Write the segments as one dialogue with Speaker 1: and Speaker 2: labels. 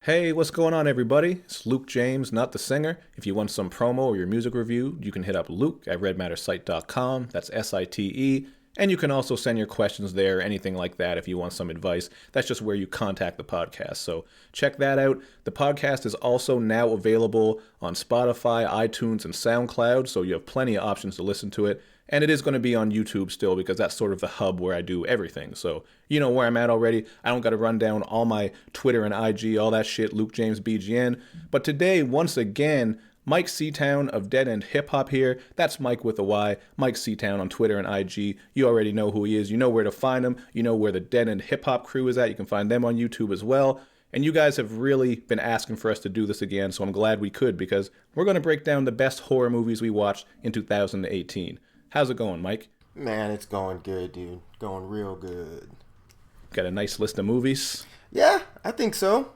Speaker 1: Hey, what's going on, everybody? It's Luke James, not the singer. If you want some promo or your music review, you can hit up Luke at redmattersite.com. That's SITE. And you can also send your questions there, anything like that, if you want some advice. That's just where you contact the podcast. So check that out. The podcast is also now available on Spotify, iTunes, and SoundCloud, so you have plenty of options to listen to it. And it is going to be on YouTube still because that's sort of the hub where I do everything. So you know where I'm at already. I don't got to run down all my Twitter and IG, all that shit, Luke James BGN. But today, once again, Myke Seatown of Dead End Hip Hop here. That's Myke with a Y. Myke Seatown on Twitter and IG. You already know who he is. You know where to find him. You know where the Dead End Hip Hop crew is at. You can find them on YouTube as well. And you guys have really been asking for us to do this again, so I'm glad we could because we're going to break down the best horror movies we watched in 2018. How's it going, Myke?
Speaker 2: Man, it's going good, dude. Going real good.
Speaker 1: Got a nice list of movies?
Speaker 2: Yeah, I think so.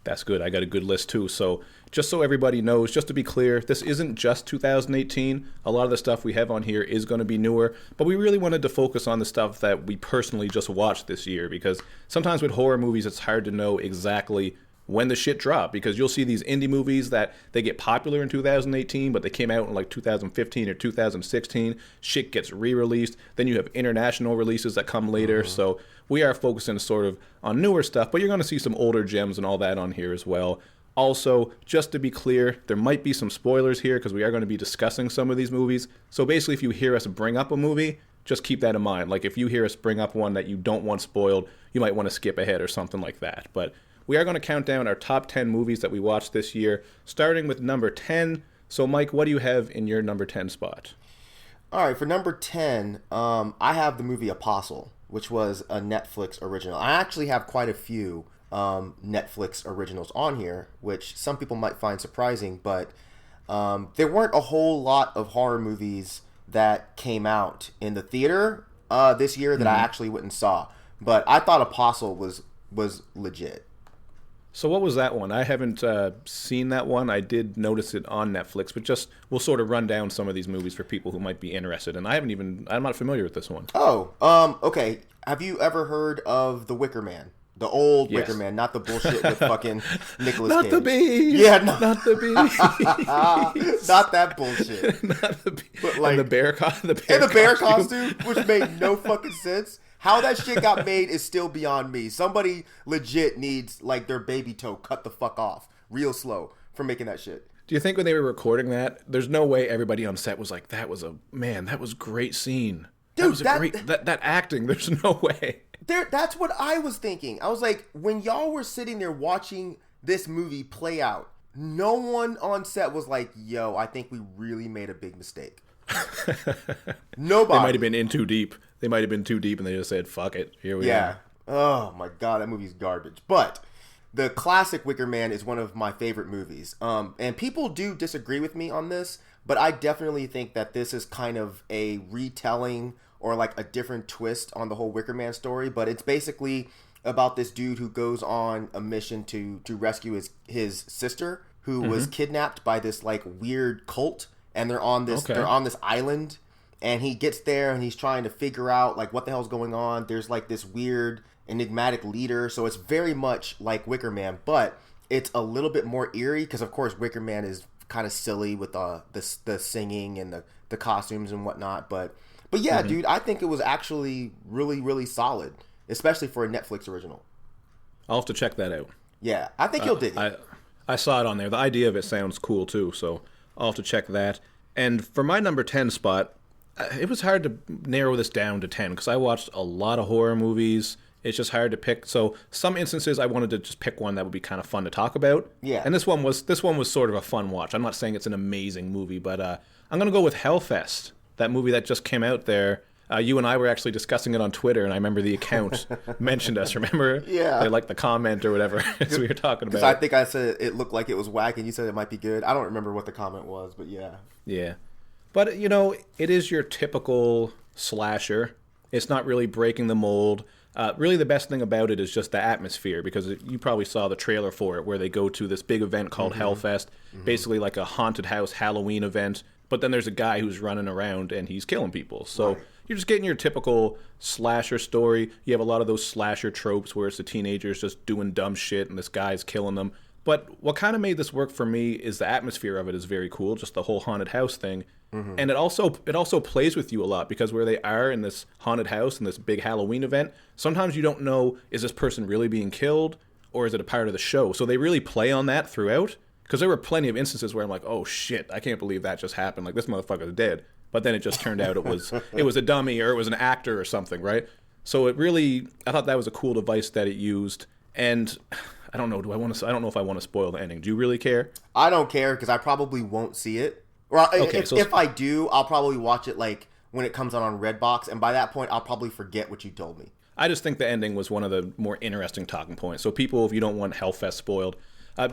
Speaker 1: That's good. I got a good list too. So just so everybody knows, just to be clear, this isn't just 2018. A lot of the stuff we have on here is going to be newer, but we really wanted to focus on the stuff that we personally just watched this year because sometimes with horror movies, it's hard to know exactly when the shit dropped because you'll see these indie movies that they get popular in 2018, but they came out in like 2015 or 2016. Shit gets re-released. Then you have international releases that come later. So we are focusing sort of on newer stuff, but you're going to see some older gems and all that on here as well. Also, just to be clear, there might be some spoilers here because we are going to be discussing some of these movies. So basically, if you hear us bring up a movie, just keep that in mind. Like if you hear us bring up one that you don't want spoiled, you might want to skip ahead or something like that. But we are going to count down our top 10 movies that we watched this year, starting with number 10. So, Myke, what do you have in your number 10 spot?
Speaker 2: All right, for number 10, I have the movie Apostle, which was a Netflix original. I actually have quite a few Netflix originals on here, which some people might find surprising, but there weren't a whole lot of horror movies that came out in the theater this year that I actually went and saw. But I thought Apostle was legit.
Speaker 1: So what was that one? I haven't seen that one. I did notice it on Netflix, but just we'll sort of run down some of these movies for people who might be interested. And I'm not familiar with this one.
Speaker 2: Oh, okay. Have you ever heard of The Wicker Man? The old Wicker Man, not the bullshit with fucking Nicolas Cage.
Speaker 1: Not the bees.
Speaker 2: Yeah,
Speaker 1: not the bees.
Speaker 2: Not that bullshit.
Speaker 1: Not the bees.
Speaker 2: But like,
Speaker 1: and the bear
Speaker 2: costume, which made no fucking sense. How that shit got made is still beyond me. Somebody legit needs, like, their baby toe cut the fuck off real slow for making that shit.
Speaker 1: Do you think when they were recording that, there's no way everybody on set was like, that was great scene.
Speaker 2: Dude,
Speaker 1: that acting, there's no way.
Speaker 2: That's what I was thinking. I was like, when y'all were sitting there watching this movie play out, no one on set was like, yo, I think we really made a big mistake. Nobody.
Speaker 1: They might have been in too deep. They might have been too deep and they just said, fuck it, here we are.
Speaker 2: Oh my god, that movie's garbage. But the classic Wicker Man is one of my favorite movies. And people do disagree with me on this, but I definitely think that this is kind of a retelling or like a different twist on the whole Wicker Man story. But it's basically about this dude who goes on a mission to rescue his sister who was kidnapped by this like weird cult. And they're on this island, and he gets there and he's trying to figure out like what the hell's going on. There's like this weird enigmatic leader, so it's very much like Wicker Man, but it's a little bit more eerie because of course Wicker Man is kind of silly with the singing and the costumes and whatnot. But yeah, dude, I think it was actually really, really solid, especially for a Netflix original.
Speaker 1: I'll have to check that out.
Speaker 2: Yeah, I think you'll dig it.
Speaker 1: I saw it on there. The idea of it sounds cool too, so I'll have to check that. And for my number 10 spot, it was hard to narrow this down to 10 because I watched a lot of horror movies. It's just hard to pick. So some instances I wanted to just pick one that would be kind of fun to talk about.
Speaker 2: Yeah.
Speaker 1: And this one was sort of a fun watch. I'm not saying it's an amazing movie, but I'm going to go with Hellfest, that movie that just came out there. You and I were actually discussing it on Twitter, and I remember the account mentioned us, remember?
Speaker 2: Yeah.
Speaker 1: They liked the comment or whatever as we were talking about
Speaker 2: Because I think I said it looked like it was whack, and you said it might be good. I don't remember what the comment was, but yeah.
Speaker 1: Yeah. But, you know, it is your typical slasher. It's not really breaking the mold. Really, the best thing about it is just the atmosphere, because you probably saw the trailer for it, where they go to this big event called Hellfest, basically like a haunted house Halloween event. But then there's a guy who's running around and he's killing people. So you're just getting your typical slasher story. You have a lot of those slasher tropes where it's the teenagers just doing dumb shit and this guy's killing them. But what kind of made this work for me is the atmosphere of it is very cool, just the whole haunted house thing. And it also plays with you a lot because where they are in this haunted house in this big Halloween event, sometimes you don't know, is this person really being killed or is it a part of the show? So they really play on that throughout, because there were plenty of instances where I'm like, oh shit, I can't believe that just happened. Like, this motherfucker's dead. But then it just turned out it was a dummy or it was an actor or something, right? So I thought that was a cool device that it used. And I don't know, I don't know if I want to spoil the ending. Do you really care?
Speaker 2: I don't care because I probably won't see it. Well, okay, if I do, I'll probably watch it like when it comes on Redbox, and by that point, I'll probably forget what you told me.
Speaker 1: I just think the ending was one of the more interesting talking points. So people, if you don't want Hellfest spoiled,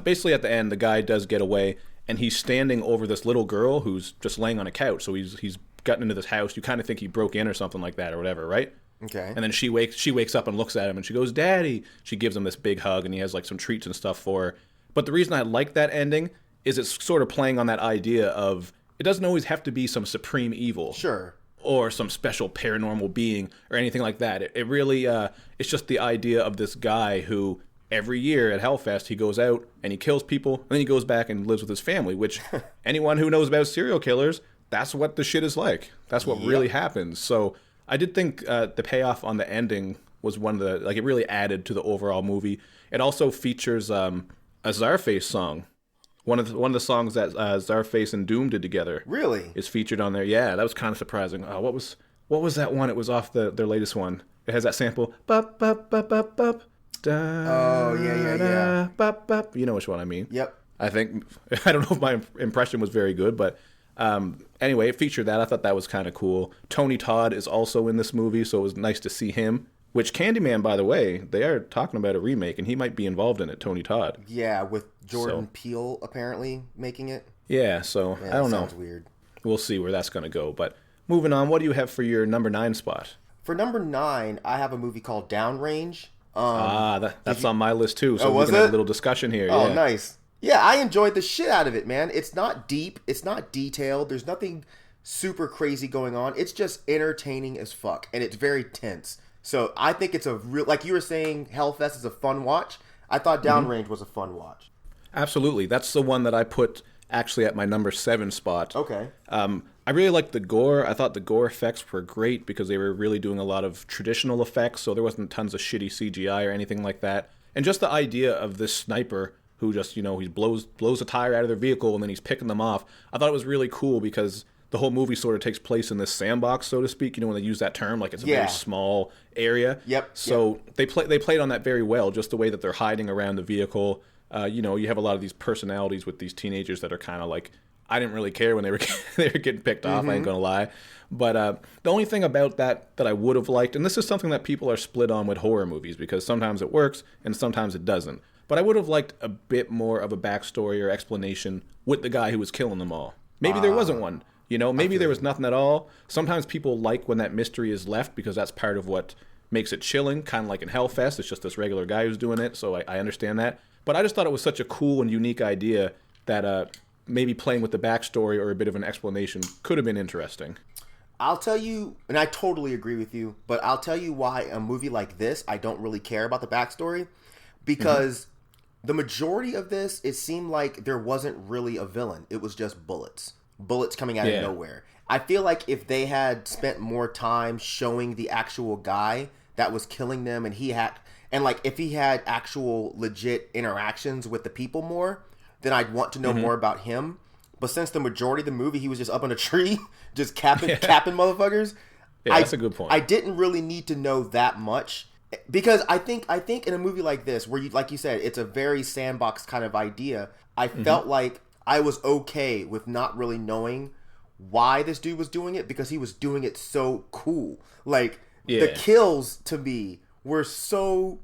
Speaker 1: basically at the end, the guy does get away, and he's standing over this little girl who's just laying on a couch. So he's gotten into this house. You kind of think he broke in or something like that or whatever, right?
Speaker 2: Okay.
Speaker 1: And then she wakes up and looks at him, and she goes, "Daddy." She gives him this big hug, and he has like some treats and stuff for her. But the reason I like that ending is it's sort of playing on that idea of it doesn't always have to be some supreme evil.
Speaker 2: Sure.
Speaker 1: Or some special paranormal being or anything like that. It really, it's just the idea of this guy who every year at Hellfest, he goes out and he kills people, and then he goes back and lives with his family, which anyone who knows about serial killers, that's what the shit is like. That's what really happens. So I did think the payoff on the ending was one of the, like, it really added to the overall movie. It also features a Czarface song. One of the songs that Czarface and Doom did together.
Speaker 2: Really?
Speaker 1: Is featured on there. Yeah, that was kind of surprising. What was that one? It was off their latest one. It has that sample. Bup, bup, bup, bup, bup, da,
Speaker 2: oh, yeah.
Speaker 1: Bup, bup. You know which one I mean.
Speaker 2: Yep.
Speaker 1: I don't know if my impression was very good, but anyway, it featured that. I thought that was kind of cool. Tony Todd is also in this movie, so it was nice to see him. Which Candyman, by the way, they are talking about a remake, and he might be involved in it, Tony Todd.
Speaker 2: Yeah, with Jordan Peele apparently making it.
Speaker 1: Yeah, so I don't know.
Speaker 2: Sounds weird.
Speaker 1: We'll see where that's going to go. But moving on, what do you have for your number 9 spot?
Speaker 2: For number 9, I have a movie called Downrange.
Speaker 1: That's on my list too, so we can have a little discussion here.
Speaker 2: Oh,
Speaker 1: yeah.
Speaker 2: Nice. Yeah, I enjoyed the shit out of it, man. It's not deep. It's not detailed. There's nothing super crazy going on. It's just entertaining as fuck, and it's very tense. So I think it's a real, like you were saying, Hellfest is a fun watch. I thought Downrange was a fun watch.
Speaker 1: Absolutely. That's the one that I put actually at my number 7 spot.
Speaker 2: Okay.
Speaker 1: I really liked the gore. I thought the gore effects were great because they were really doing a lot of traditional effects, so there wasn't tons of shitty CGI or anything like that. And just the idea of this sniper who just, he blows a tire out of their vehicle and then he's picking them off. I thought it was really cool because the whole movie sort of takes place in this sandbox, so to speak. When they use that term, like it's a very small area.
Speaker 2: Yep.
Speaker 1: So they played on that very well, just the way that they're hiding around the vehicle. You have a lot of these personalities with these teenagers that are kind of like, I didn't really care when they were getting picked off. I ain't gonna lie. But the only thing about that I would have liked, and this is something that people are split on with horror movies because sometimes it works and sometimes it doesn't. But I would have liked a bit more of a backstory or explanation with the guy who was killing them all. Maybe there wasn't one. Maybe there was nothing at all. Sometimes people like when that mystery is left because that's part of what makes it chilling, kind of like in Hellfest. It's just this regular guy who's doing it, so I understand that. But I just thought it was such a cool and unique idea that maybe playing with the backstory or a bit of an explanation could have been interesting.
Speaker 2: I'll tell you, and I totally agree with you, but I'll tell you why a movie like this, I don't really care about the backstory. Because the majority of this, it seemed like there wasn't really a villain. It was just bullets. Bullets coming out of nowhere. I feel like if they had spent more time showing the actual guy that was killing them, and if he had actual legit interactions with the people more, then I'd want to know more about him. But since the majority of the movie he was just up in a tree, just capping motherfuckers.
Speaker 1: Yeah, that's a good point.
Speaker 2: I didn't really need to know that much. Because I think in a movie like this, where like you said, it's a very sandbox kind of idea, I felt like I was okay with not really knowing why this dude was doing it because he was doing it so cool. Like, the kills to me were so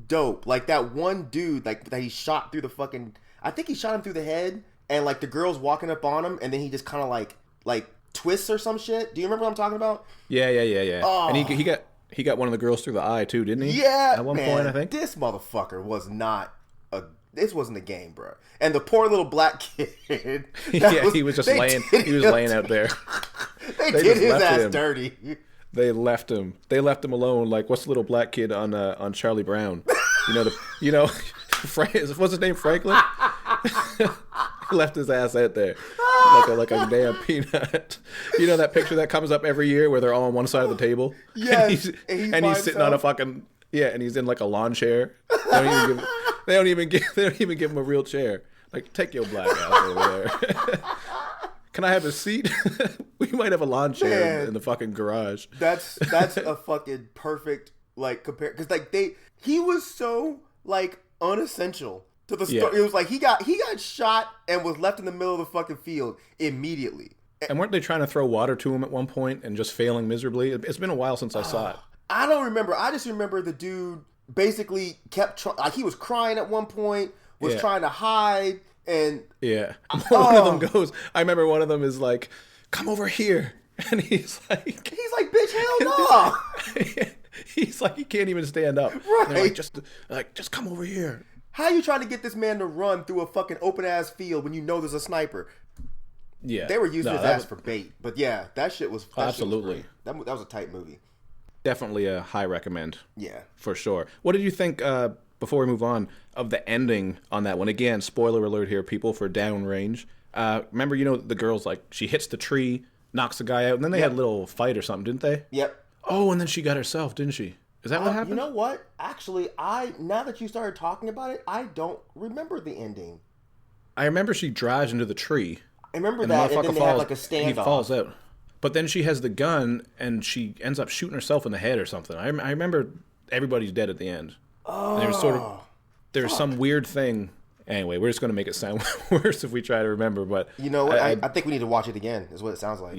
Speaker 2: dope. Like, that one dude, like, that he shot through the fucking... I think he shot him through the head, and, like, the girl's walking up on him, and then he just kind of, like, twists or some shit. Do you remember what I'm talking about? Yeah.
Speaker 1: Oh. And he got one of the girls through the eye, too, didn't he?
Speaker 2: Yeah,
Speaker 1: at one point, I think.
Speaker 2: This motherfucker was not this wasn't a game, bro. And the poor little black kid.
Speaker 1: He was laying out there.
Speaker 2: They did his ass dirty.
Speaker 1: They left him. They left him alone. Like, what's the little black kid on Charlie Brown? What's his name? Franklin. He left his ass out there like a damn peanut. You know that picture that comes up every year where they're all on one side of the table?
Speaker 2: Yes,
Speaker 1: and he's sitting on a fucking and he's in like a lawn chair. They don't even give him a real chair. Like, take your black ass over there. Can I have a seat? We might have a lawn chair in the fucking garage.
Speaker 2: That's a fucking perfect like compare because like he was so like unessential to the story. It was like he got shot and was left in the middle of the fucking field immediately.
Speaker 1: And weren't they trying to throw water to him at one point and just failing miserably? It's been a while since I saw it.
Speaker 2: I don't remember. I just remember the dude basically kept like he was crying at one point, was trying to hide, and
Speaker 1: one of them goes. I remember one of them is like, "Come over here," and he's like,
Speaker 2: "Bitch, hell no!"
Speaker 1: He's like, he can't even stand up.
Speaker 2: Right?
Speaker 1: They're like, just come over here.
Speaker 2: How are you trying to get this man to run through a fucking open ass field when you know there's a sniper?
Speaker 1: Yeah,
Speaker 2: they were using his ass for bait, but yeah, that shit was
Speaker 1: absolutely.
Speaker 2: That was a tight movie.
Speaker 1: Definitely a high recommend.
Speaker 2: Yeah,
Speaker 1: for sure. What did you think? Before we move on, of the ending on that one? Again, spoiler alert here, people, for Downrange. Remember, the girl's like she hits the tree, knocks the guy out, and then they had a little fight or something, didn't they?
Speaker 2: Yep.
Speaker 1: Oh, and then she got herself, didn't she? Is that what happened?
Speaker 2: You know what? Actually, now that you started talking about it, I don't remember the ending.
Speaker 1: I remember she drives into the tree.
Speaker 2: I remember that, and then they have like a standoff. He
Speaker 1: falls out. But then she has the gun, and she ends up shooting herself in the head or something. I remember everybody's dead at the end.
Speaker 2: Oh.
Speaker 1: And there's some weird thing. Anyway, we're just going to make it sound worse if we try to remember. But
Speaker 2: you know what? I think we need to watch it again, is what it sounds like.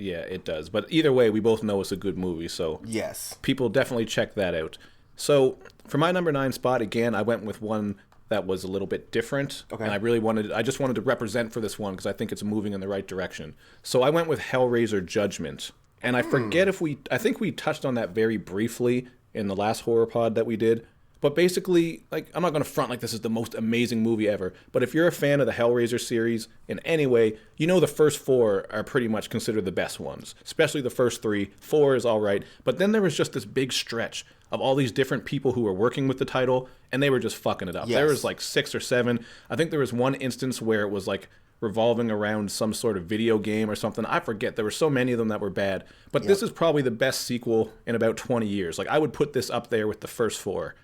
Speaker 1: Yeah, it does. But either way, we both know it's a good movie. So
Speaker 2: yes, people
Speaker 1: definitely check that out. So for my number 9 spot, again, I went with one that was a little bit different. Okay. And I just wanted to represent for this one because I think it's moving in the right direction. So I went with Hellraiser Judgment. And I forget I think we touched on that very briefly in the last horror pod that we did. But basically, like, I'm not going to front like this is the most amazing movie ever. But if you're a fan of the Hellraiser series in any way, the first 4 are pretty much considered the best ones. Especially the first 3. 4 is all right. But then there was just this big stretch of all these different people who were working with the title, and they were just fucking it up. Yes. There was like 6 or 7. I think there was one instance where it was like revolving around some sort of video game or something. I forget. There were so many of them that were bad. But this is probably the best sequel in about 20 years. Like, I would put this up there with the first 4.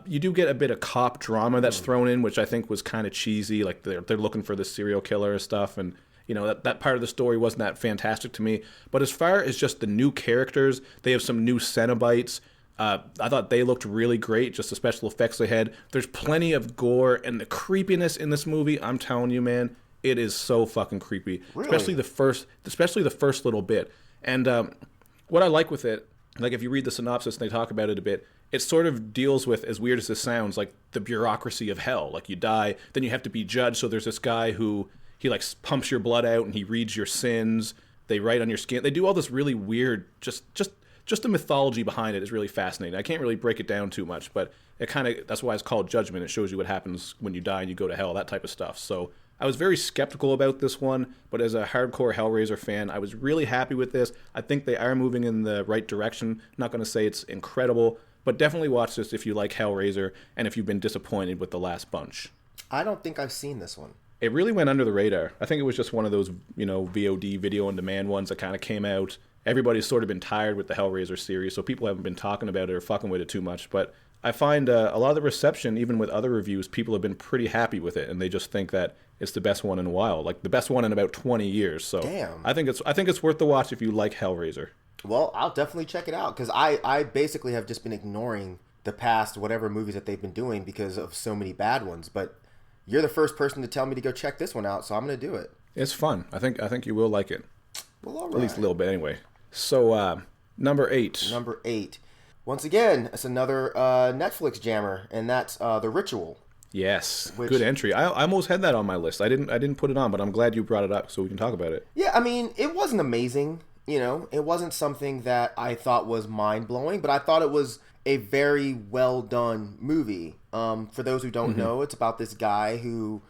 Speaker 1: You do get a bit of cop drama that's thrown in, which I think was kind of cheesy. Like they're looking for the serial killer and stuff, and that part of the story wasn't that fantastic to me. But as far as just the new characters, they have some new Cenobites. I thought they looked really great, just the special effects they had. There's plenty of gore, and the creepiness in this movie, I'm telling you, man, it is so fucking creepy. Really? Especially the first little bit. And what I like with it, like if you read the synopsis and they talk about it a bit, it sort of deals with, as weird as this sounds, like the bureaucracy of hell. Like you die, then you have to be judged. So there's this guy who he like pumps your blood out and he reads your sins. They write on your skin. They do all this really weird, just the mythology behind it is really fascinating. I can't really break it down too much, but that's why it's called Judgment. It shows you what happens when you die and you go to hell, that type of stuff. So I was very skeptical about this one, but as a hardcore Hellraiser fan, I was really happy with this. I think they are moving in the right direction. I'm not going to say it's incredible, but definitely watch this if you like Hellraiser and if you've been disappointed with the last bunch.
Speaker 2: I don't think I've seen this one.
Speaker 1: It really went under the radar. I think it was just one of those, VOD, video on demand ones that kind of came out. Everybody's sort of been tired with the Hellraiser series, so people haven't been talking about it or fucking with it too much. But I find a lot of the reception, even with other reviews, people have been pretty happy with it, and they just think that it's the best one in a while, like the best one in about 20 years. So damn. I think it's worth the watch if you like Hellraiser.
Speaker 2: Well, I'll definitely check it out because I basically have just been ignoring the past whatever movies that they've been doing because of so many bad ones. But you're the first person to tell me to go check this one out, so I'm going to do it.
Speaker 1: It's fun. I think you will like it.
Speaker 2: Well, all right.
Speaker 1: At least a little bit, anyway. So, number 8.
Speaker 2: Number 8. Once again, it's another Netflix jammer, and that's The Ritual.
Speaker 1: Yes, good entry. I almost had that on my list. I didn't put it on, but I'm glad you brought it up so we can talk about it.
Speaker 2: Yeah, I mean, it wasn't amazing. It wasn't something that I thought was mind-blowing, but I thought it was a very well-done movie. For those who don't know, it's about this guy who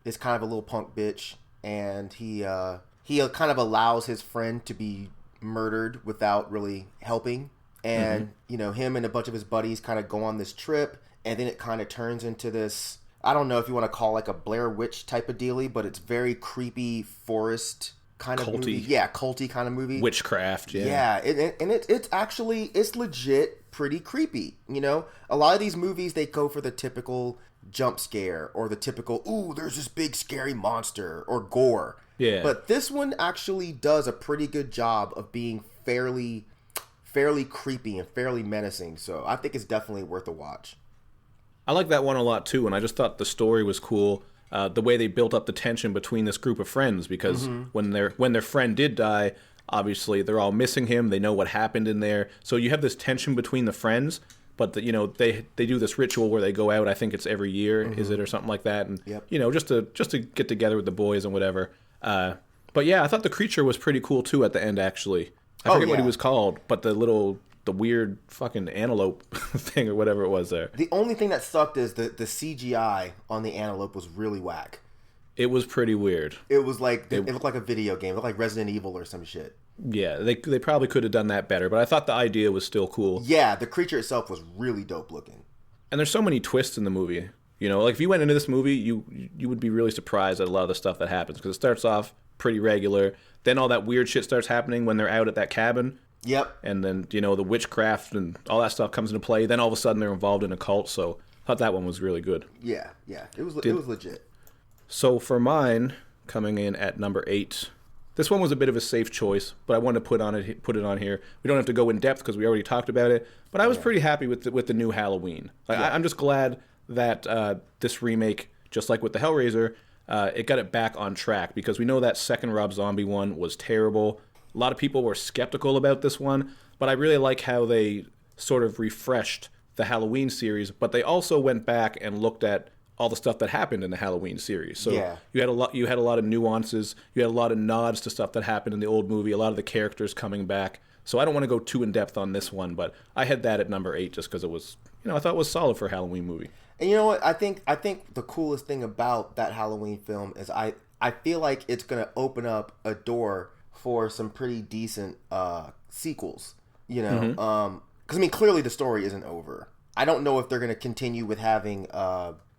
Speaker 2: is kind of a little punk bitch, and he kind of allows his friend to be murdered without really helping. And, him and a bunch of his buddies kind of go on this trip, and then it kind of turns into this, I don't know if you want to call like a Blair Witch type of dealy, but it's very creepy forest kind of movie. Yeah, culty kind of movie.
Speaker 1: Witchcraft, yeah.
Speaker 2: Yeah, it's actually, it's legit pretty creepy, you know? A lot of these movies, they go for the typical jump scare or the typical, ooh, there's this big scary monster or gore.
Speaker 1: Yeah.
Speaker 2: But this one actually does a pretty good job of being fairly creepy and fairly menacing. So I think it's definitely worth a watch.
Speaker 1: I like that one a lot too, and I just thought the story was cool. The way they built up the tension between this group of friends, because when their friend did die, obviously they're all missing him. They know what happened in there, so you have this tension between the friends. But they do this ritual where they go out. I think it's every year, is it, or something like that? And just to get together with the boys and whatever. But yeah, I thought the creature was pretty cool too at the end. Actually, I forget what he was called, but the weird fucking antelope thing or whatever it was there.
Speaker 2: The only thing that sucked is the CGI on the antelope was really whack.
Speaker 1: It was pretty weird.
Speaker 2: It was like it looked like a video game. It looked like Resident Evil or some shit.
Speaker 1: Yeah, they probably could have done that better, but I thought the idea was still cool.
Speaker 2: Yeah, the creature itself was really dope looking.
Speaker 1: And there's so many twists in the movie. Like if you went into this movie, you would be really surprised at a lot of the stuff that happens, because it starts off pretty regular. Then all that weird shit starts happening when they're out at that cabin.
Speaker 2: Yep.
Speaker 1: And then, the witchcraft and all that stuff comes into play. Then all of a sudden they're involved in a cult, so I thought that one was really good.
Speaker 2: Yeah. It was legit.
Speaker 1: So for mine, coming in at number 8, this one was a bit of a safe choice, but I wanted to put it on here. We don't have to go in depth because we already talked about it, but I was pretty happy with the new Halloween. I'm just glad that this remake, just like with the Hellraiser, it got it back on track, because we know that second Rob Zombie one was terrible. A lot of people were skeptical about this one, but I really like how they sort of refreshed the Halloween series, but they also went back and looked at all the stuff that happened in the Halloween series. So you had a lot of nuances, you had a lot of nods to stuff that happened in the old movie, a lot of the characters coming back. So I don't want to go too in depth on this one, but I had that at number 8 just because it was, I thought it was solid for a Halloween movie.
Speaker 2: And you know what? I think the coolest thing about that Halloween film is I feel like it's going to open up a door for some pretty decent sequels, because clearly the story isn't over. I don't know if they're going to continue with having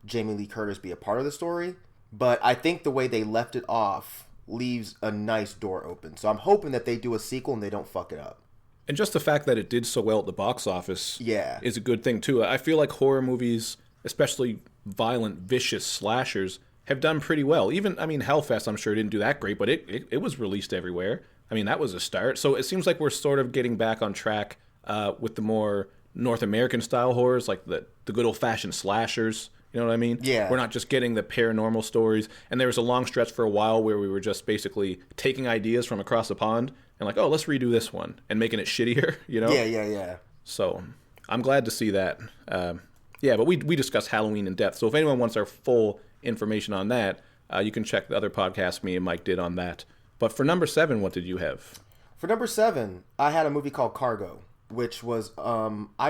Speaker 2: Jamie Lee Curtis be a part of the story, but I think the way they left it off leaves a nice door open. So I'm hoping that they do a sequel and they don't fuck it up.
Speaker 1: And just the fact that it did so well at the box office is a good thing too. I feel like horror movies, especially violent, vicious slashers, have done pretty well. Even, Hellfest, I'm sure, didn't do that great, but it was released everywhere. That was a start. So it seems like we're sort of getting back on track with the more North American style horrors, like the good old-fashioned slashers. You know what I mean?
Speaker 2: Yeah.
Speaker 1: We're not just getting the paranormal stories. And there was a long stretch for a while where we were just basically taking ideas from across the pond and like, oh, let's redo this one, and making it shittier,
Speaker 2: Yeah.
Speaker 1: So I'm glad to see that. But we discussed Halloween in depth. So if anyone wants our full information on that, you can check the other podcast me and Mike did on that. But for number 7, what did you have?
Speaker 2: For number 7, I had a movie called Fargo, which was I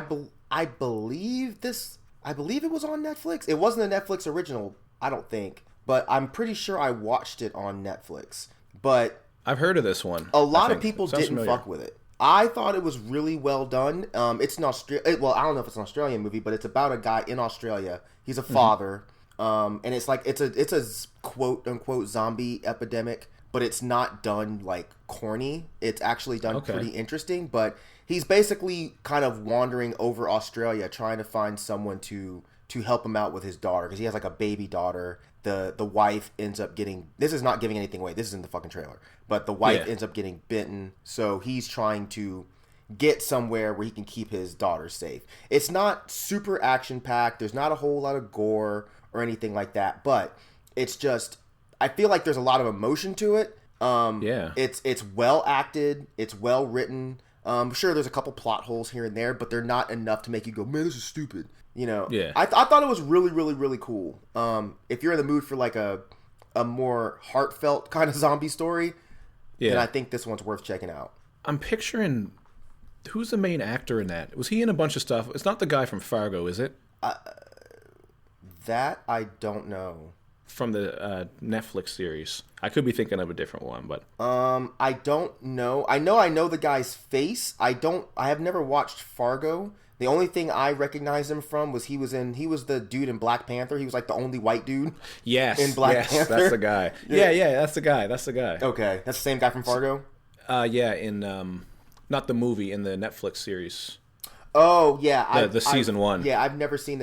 Speaker 2: believe it was on Netflix. It wasn't a Netflix original, I don't think, but I'm pretty sure I watched it on Netflix. But
Speaker 1: I've heard of this one.
Speaker 2: A lot of people didn't fuck with it. I thought it was really well done. It's an Well, I don't know if it's an Australian movie, but it's about a guy in Australia. He's a father, and it's like it's a quote unquote zombie epidemic, but it's not done like corny. It's actually done pretty interesting. But he's basically kind of wandering over Australia trying to find someone to help him out with his daughter, because he has like a baby daughter. The wife ends up getting, this is not giving anything away, this is in the fucking trailer, but the wife ends up getting bitten, so he's trying to get somewhere where he can keep his daughter safe. It's not super action packed, there's not a whole lot of gore or anything like that, but it's just, I feel like there's a lot of emotion to it. It's well acted, it's well written. Sure, there's a couple plot holes here and there, but they're not enough to make you go, man, this is stupid. I thought it was really, really, really cool. If you're in the mood for like a more heartfelt kind of zombie story, then I think this one's worth checking out.
Speaker 1: I'm picturing, who's the main actor in that? Was he in a bunch of stuff? It's not the guy from Fargo, is it?
Speaker 2: That I don't know.
Speaker 1: From the Netflix series. I could be thinking of a different one, but
Speaker 2: I don't know. I know the guy's face. I have never watched Fargo, The only thing I recognized him from was he was the dude in Black Panther. He was like the only white dude.
Speaker 1: Yes.
Speaker 2: In Black Panther.
Speaker 1: That's the guy. Yeah, that's the guy. That's the guy.
Speaker 2: Okay. That's the same guy from Fargo?
Speaker 1: Yeah, in not the movie, in the Netflix series.
Speaker 2: Oh, yeah.
Speaker 1: The season 1.
Speaker 2: Yeah, I've seen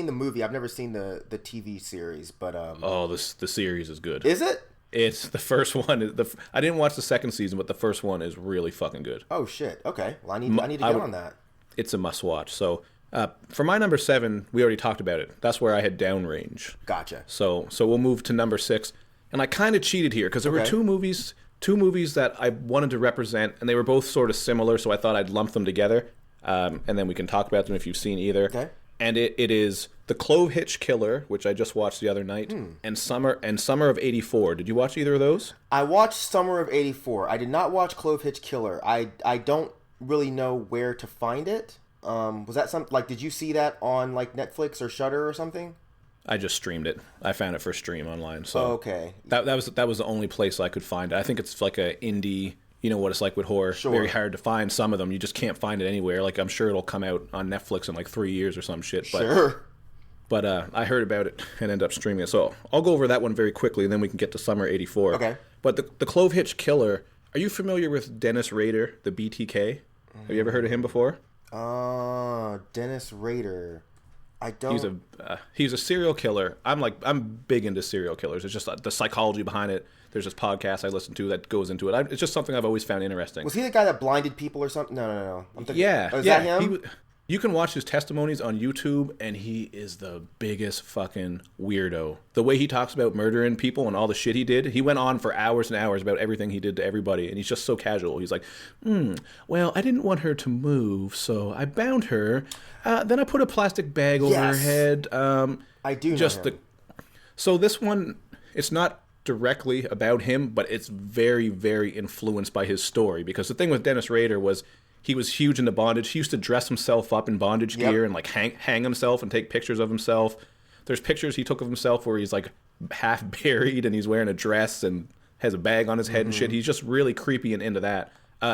Speaker 2: the movie. I've never seen the TV series, but
Speaker 1: the series is good.
Speaker 2: Is it?
Speaker 1: It's the first one. I didn't watch the second season, but the first one is really fucking good.
Speaker 2: Oh shit. Okay. Well, I need to get on that.
Speaker 1: It's a must watch. So, for my number 7, we already talked about it. That's where I had Downrange.
Speaker 2: Gotcha.
Speaker 1: So we'll move to number 6, and I kind of cheated here because there were two movies that I wanted to represent, and they were both sort of similar. So I thought I'd lump them together, and then we can talk about them if you've seen either.
Speaker 2: Okay.
Speaker 1: And it is The Clove Hitch Killer, which I just watched the other night, and Summer of '84. Did you watch either of those?
Speaker 2: I watched Summer of '84. I did not watch Clove Hitch Killer. I don't really know where to find it. Was that something like? Did you see that on like Netflix or Shudder or something?
Speaker 1: I just streamed it. I found it for stream online. So
Speaker 2: okay.
Speaker 1: That was the only place I could find it. I think it's like a indie. You know what it's like with horror.
Speaker 2: Sure.
Speaker 1: Very hard to find some of them. You just can't find it anywhere. Like, I'm sure it'll come out on Netflix in like 3 years or some shit. But,
Speaker 2: sure.
Speaker 1: But I heard about it and ended up streaming it. So I'll go over that one very quickly, and then we can get to Summer '84.
Speaker 2: Okay.
Speaker 1: But the Clove Hitch Killer, are you familiar with Dennis Rader, the BTK? Have you ever heard of him before?
Speaker 2: Dennis Rader. I don't.
Speaker 1: He's a serial killer. I'm big into serial killers. It's just the psychology behind it. There's this podcast I listen to that goes into it. It's just something I've always found interesting.
Speaker 2: Was he the guy that blinded people or something? No.
Speaker 1: Yeah.
Speaker 2: Is that him?
Speaker 1: You can watch his testimonies on YouTube, and he is the biggest fucking weirdo. The way he talks about murdering people and all the shit he did, he went on for hours and hours about everything he did to everybody, and he's just so casual. He's like, well, I didn't want her to move, so I bound her. Then I put a plastic bag over her head.
Speaker 2: I do know him.
Speaker 1: So this one, it's not directly about him, but it's very, very influenced by his story, because the thing with Dennis Rader was he was huge into bondage. He used to dress himself up in bondage gear and like hang himself and take pictures of himself. There's pictures he took of himself where he's like half buried and he's wearing a dress and has a bag on his head and shit. He's just really creepy and into that.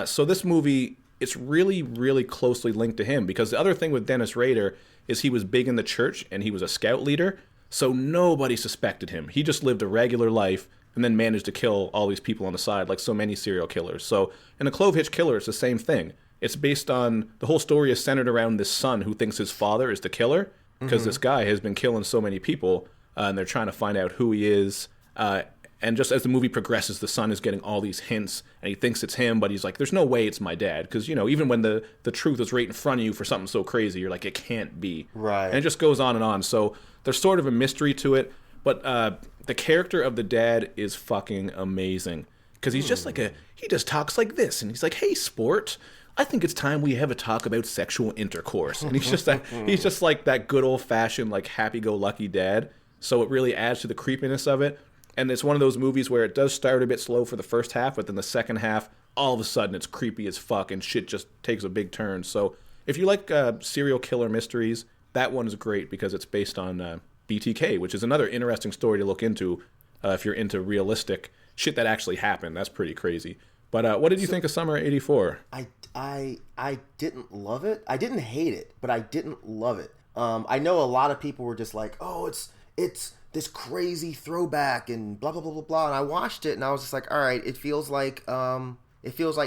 Speaker 1: So this movie, it's really, really closely linked to him, because the other thing with Dennis Rader is he was big in the church and he was a scout leader. So nobody suspected him. He just lived a regular life and then managed to kill all these people on the side, like so many serial killers. So in the Clove Hitch Killer, it's the same thing. It's based on, the whole story is centered around this son who thinks his father is the killer, because this guy has been killing so many people, and they're trying to find out who he is. And just as the movie progresses, the son is getting all these hints, and he thinks it's him, but he's like, there's no way it's my dad. Because, you know, even when the truth is right in front of you for something so crazy, you're like, it can't be.
Speaker 2: Right.
Speaker 1: And it just goes on and on. So there's sort of a mystery to it, but the character of the dad is fucking amazing. Because he's just like he just talks like this, and he's like, hey, sport, I think it's time we have a talk about sexual intercourse. And he's just like that good old-fashioned, like, happy-go-lucky dad. So it really adds to the creepiness of it. And it's one of those movies where it does start a bit slow for the first half, but then the second half, all of a sudden, it's creepy as fuck, and shit just takes a big turn. So if you like serial killer mysteries, that one is great, because it's based on BTK, which is another interesting story to look into if you're into realistic shit that actually happened. That's pretty crazy. But what did you think of Summer '84?
Speaker 2: I didn't love it. I didn't hate it, but I didn't love it. I know a lot of people were just like, oh, it's this crazy throwback and blah blah blah blah blah. And I watched it and I was just like, all right, it feels like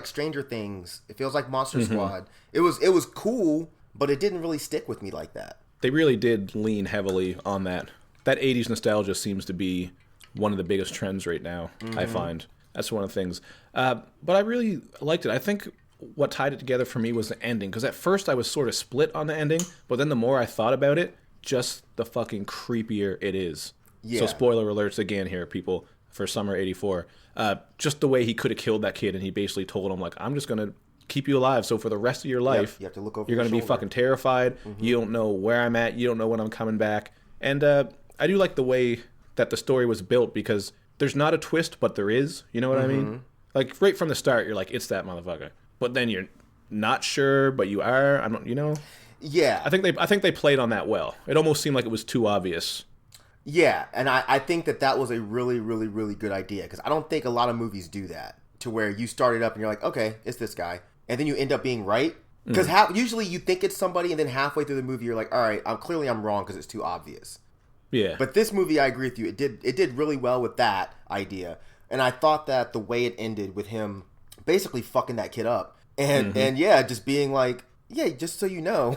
Speaker 2: Stranger Things. It feels like Monster Squad. It was cool, but it didn't really stick with me like that.
Speaker 1: They really did lean heavily on that. That 80s nostalgia seems to be one of the biggest trends right now, I find. That's one of the things. But I really liked it. I think what tied it together for me was the ending, because at first I was sort of split on the ending, but then the more I thought about it, just the fucking creepier it is. Yeah. So spoiler alerts again here, people, for Summer '84. Just the way he could have killed that kid, and he basically told him, like, I'm just going to keep you alive. So for the rest of your life,
Speaker 2: you have to look over
Speaker 1: you're going to be fucking terrified. You don't know where I'm at. You don't know when I'm coming back. And I do like the way that the story was built, because there's not a twist, but there is. You know what I mean? Like, right from the start, you're like, it's that motherfucker. But then you're not sure, but you are. I don't, you know?
Speaker 2: Yeah.
Speaker 1: I think they played on that well. It almost seemed like it was too obvious.
Speaker 2: Yeah, and I think that was a really, really, really good idea, because I don't think a lot of movies do that, to where you start it up and you're like, okay, it's this guy, and then you end up being right, Because usually you think it's somebody, and then halfway through the movie you're like, all right, I'm wrong because it's too obvious.
Speaker 1: Yeah.
Speaker 2: But this movie, I agree with you. It did really well with that idea, and I thought that the way it ended with him basically fucking that kid up, and just being like, yeah, just so you know,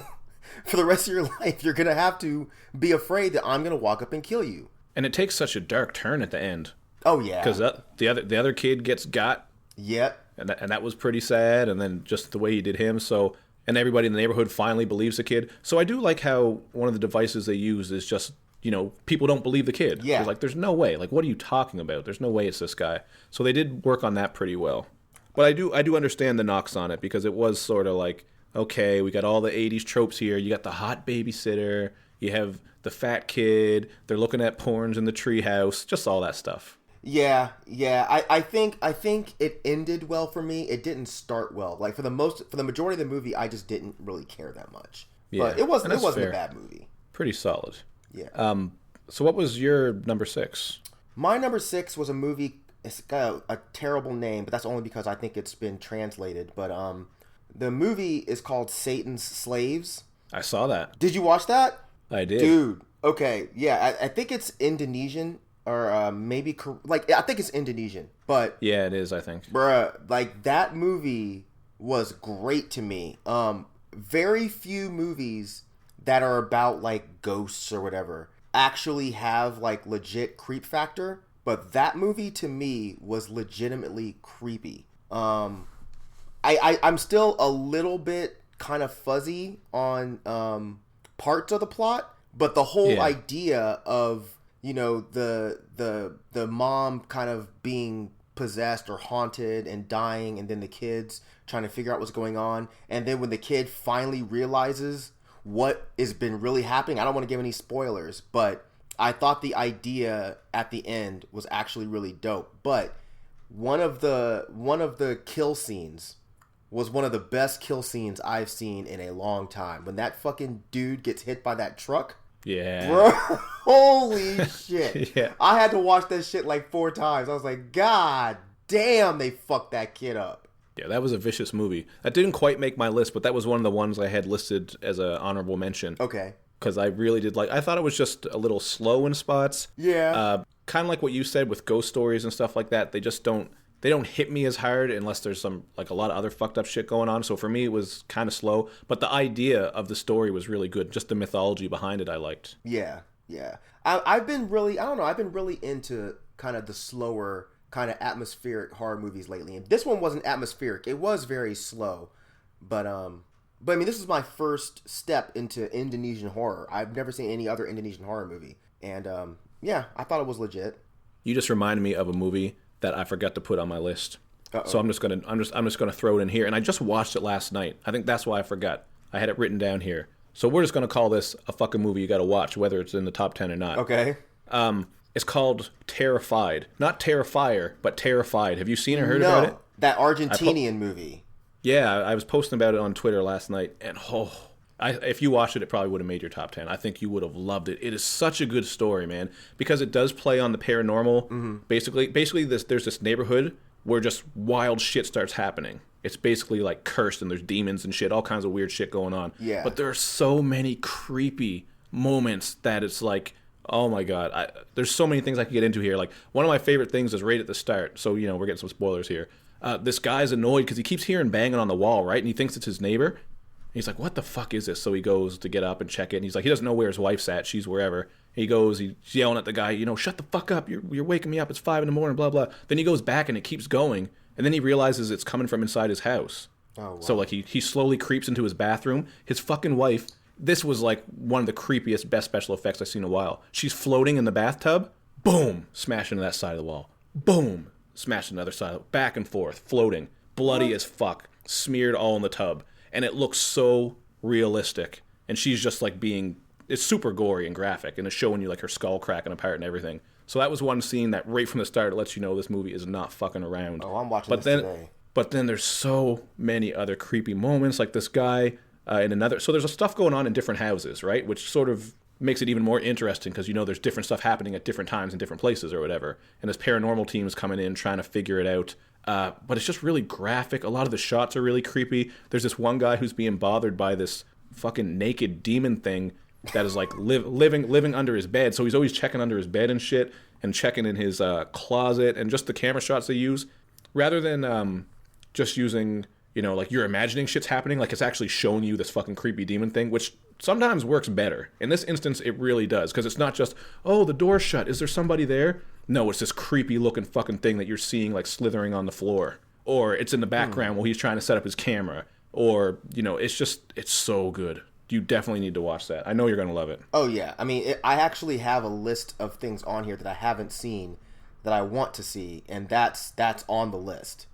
Speaker 2: for the rest of your life, you're gonna have to be afraid that I'm gonna walk up and kill you.
Speaker 1: And it takes such a dark turn at the end.
Speaker 2: Oh yeah,
Speaker 1: because the other kid gets got.
Speaker 2: Yep.
Speaker 1: And that was pretty sad, and then just the way he did him. So, and everybody in the neighborhood finally believes the kid. So I do like how one of the devices they use is just, people don't believe the kid.
Speaker 2: Yeah.
Speaker 1: They're like, there's no way. Like, what are you talking about? There's no way it's this guy. So they did work on that pretty well. But I do understand the knocks on it, because it was sort of like, okay, we got all the 80s tropes here. You got the hot babysitter. You have the fat kid. They're looking at porns in the treehouse. Just all that stuff.
Speaker 2: Yeah. I think it ended well for me. It didn't start well. Like for the majority of the movie, I just didn't really care that much. Yeah, but it wasn't a bad movie.
Speaker 1: Pretty solid.
Speaker 2: Yeah.
Speaker 1: So what was your number 6?
Speaker 2: My number 6 was a movie. It's got a terrible name, but that's only because I think it's been translated. But the movie is called Satan's Slaves.
Speaker 1: I saw that.
Speaker 2: Did you watch that?
Speaker 1: I did.
Speaker 2: Dude. Okay. Yeah. I think it's Indonesian. Or maybe, I think it's Indonesian, but...
Speaker 1: Yeah, it is, I think.
Speaker 2: Bruh, that movie was great to me. Very few movies that are about, ghosts or whatever actually have, legit creep factor, but that movie, to me, was legitimately creepy. I'm still a little bit kind of fuzzy on parts of the plot, but the whole idea of... the mom kind of being possessed or haunted and dying, and then the kids trying to figure out what's going on, and then when the kid finally realizes what has been really happening, I don't want to give any spoilers, but I thought the idea at the end was actually really dope. But one of the kill scenes was one of the best kill scenes I've seen in a long time. When that fucking dude gets hit by that truck.
Speaker 1: Yeah.
Speaker 2: Bro, holy shit.
Speaker 1: Yeah.
Speaker 2: I had to watch that shit 4 times. I was like, God damn, they fucked that kid up.
Speaker 1: Yeah, that was a vicious movie. That didn't quite make my list, but that was one of the ones I had listed as an honorable mention.
Speaker 2: Okay.
Speaker 1: Because I really did I thought it was just a little slow in spots.
Speaker 2: Yeah.
Speaker 1: Kind of like what you said with ghost stories and stuff like that. They just don't hit me as hard unless there's some, a lot of other fucked up shit going on. So for me, it was kind of slow. But the idea of the story was really good. Just the mythology behind it I liked.
Speaker 2: Yeah. I've been really into kind of the slower, kind of atmospheric horror movies lately. And this one wasn't atmospheric. It was very slow. But I mean, this is my first step into Indonesian horror. I've never seen any other Indonesian horror movie. And I thought it was legit.
Speaker 1: You just reminded me of a movie that I forgot to put on my list. Uh-oh. So I'm just gonna throw it in here. And I just watched it last night. I think that's why I forgot. I had it written down here. So we're just gonna call this a fucking movie you gotta watch, whether it's in the top 10 or not.
Speaker 2: Okay.
Speaker 1: It's called Terrified. Not Terrifier, but Terrified. Have you seen or heard about it?
Speaker 2: That Argentinian movie.
Speaker 1: Yeah, I was posting about it on Twitter last night, and if you watched it, it probably would have made your top 10. I think you would have loved it. It is such a good story, man, because it does play on the paranormal. Mm-hmm. Basically, there's this neighborhood where just wild shit starts happening. It's basically cursed, and there's demons and shit, all kinds of weird shit going on.
Speaker 2: Yeah.
Speaker 1: But there are so many creepy moments that it's oh my god, there's so many things I could get into here. One of my favorite things is right at the start. So we're getting some spoilers here. This guy's annoyed because he keeps hearing banging on the wall, right? And he thinks it's his neighbor. He's like, what the fuck is this? So he goes to get up and check it. And he's like, he doesn't know where his wife's at. She's wherever. He's yelling at the guy, shut the fuck up. You're waking me up. It's 5 a.m, blah, blah. Then he goes back and it keeps going. And then he realizes it's coming from inside his house.
Speaker 2: Oh, wow.
Speaker 1: So he slowly creeps into his bathroom. His fucking wife, this was one of the creepiest, best special effects I've seen in a while. She's floating in the bathtub. Boom. Smash into that side of the wall. Boom. Smash into the other side. Back and forth. Floating. Bloody as fuck. Smeared all in the tub. And it looks so realistic. And she's just it's super gory and graphic. And it's showing you her skull cracking apart and everything. So that was one scene that right from the start lets you know this movie is not fucking around.
Speaker 2: Oh, I'm watching today.
Speaker 1: But then there's so many other creepy moments. This guy in another... So there's stuff going on in different houses, right? Which sort of makes it even more interesting because, there's different stuff happening at different times in different places or whatever. And this paranormal team is coming in trying to figure it out. But it's just really graphic. A lot of the shots are really creepy. There's this one guy who's being bothered by this fucking naked demon thing that is like living under his bed. So he's always checking under his bed and shit, and checking in his closet, and just the camera shots they use, rather than just using, you know, like you're imagining shit's happening, like it's actually showing you this fucking creepy demon thing, which sometimes works better. In this instance, it really does, because it's not just, oh, the door's shut, is there somebody there? No, it's this creepy looking fucking thing that you're seeing like slithering on the floor, or it's in the background while he's trying to set up his camera, or, you know, it's so good. You definitely need to watch that. I know you're going to love it.
Speaker 2: Oh, yeah. I mean, I actually have a list of things on here that I haven't seen that I want to see, and that's on the list.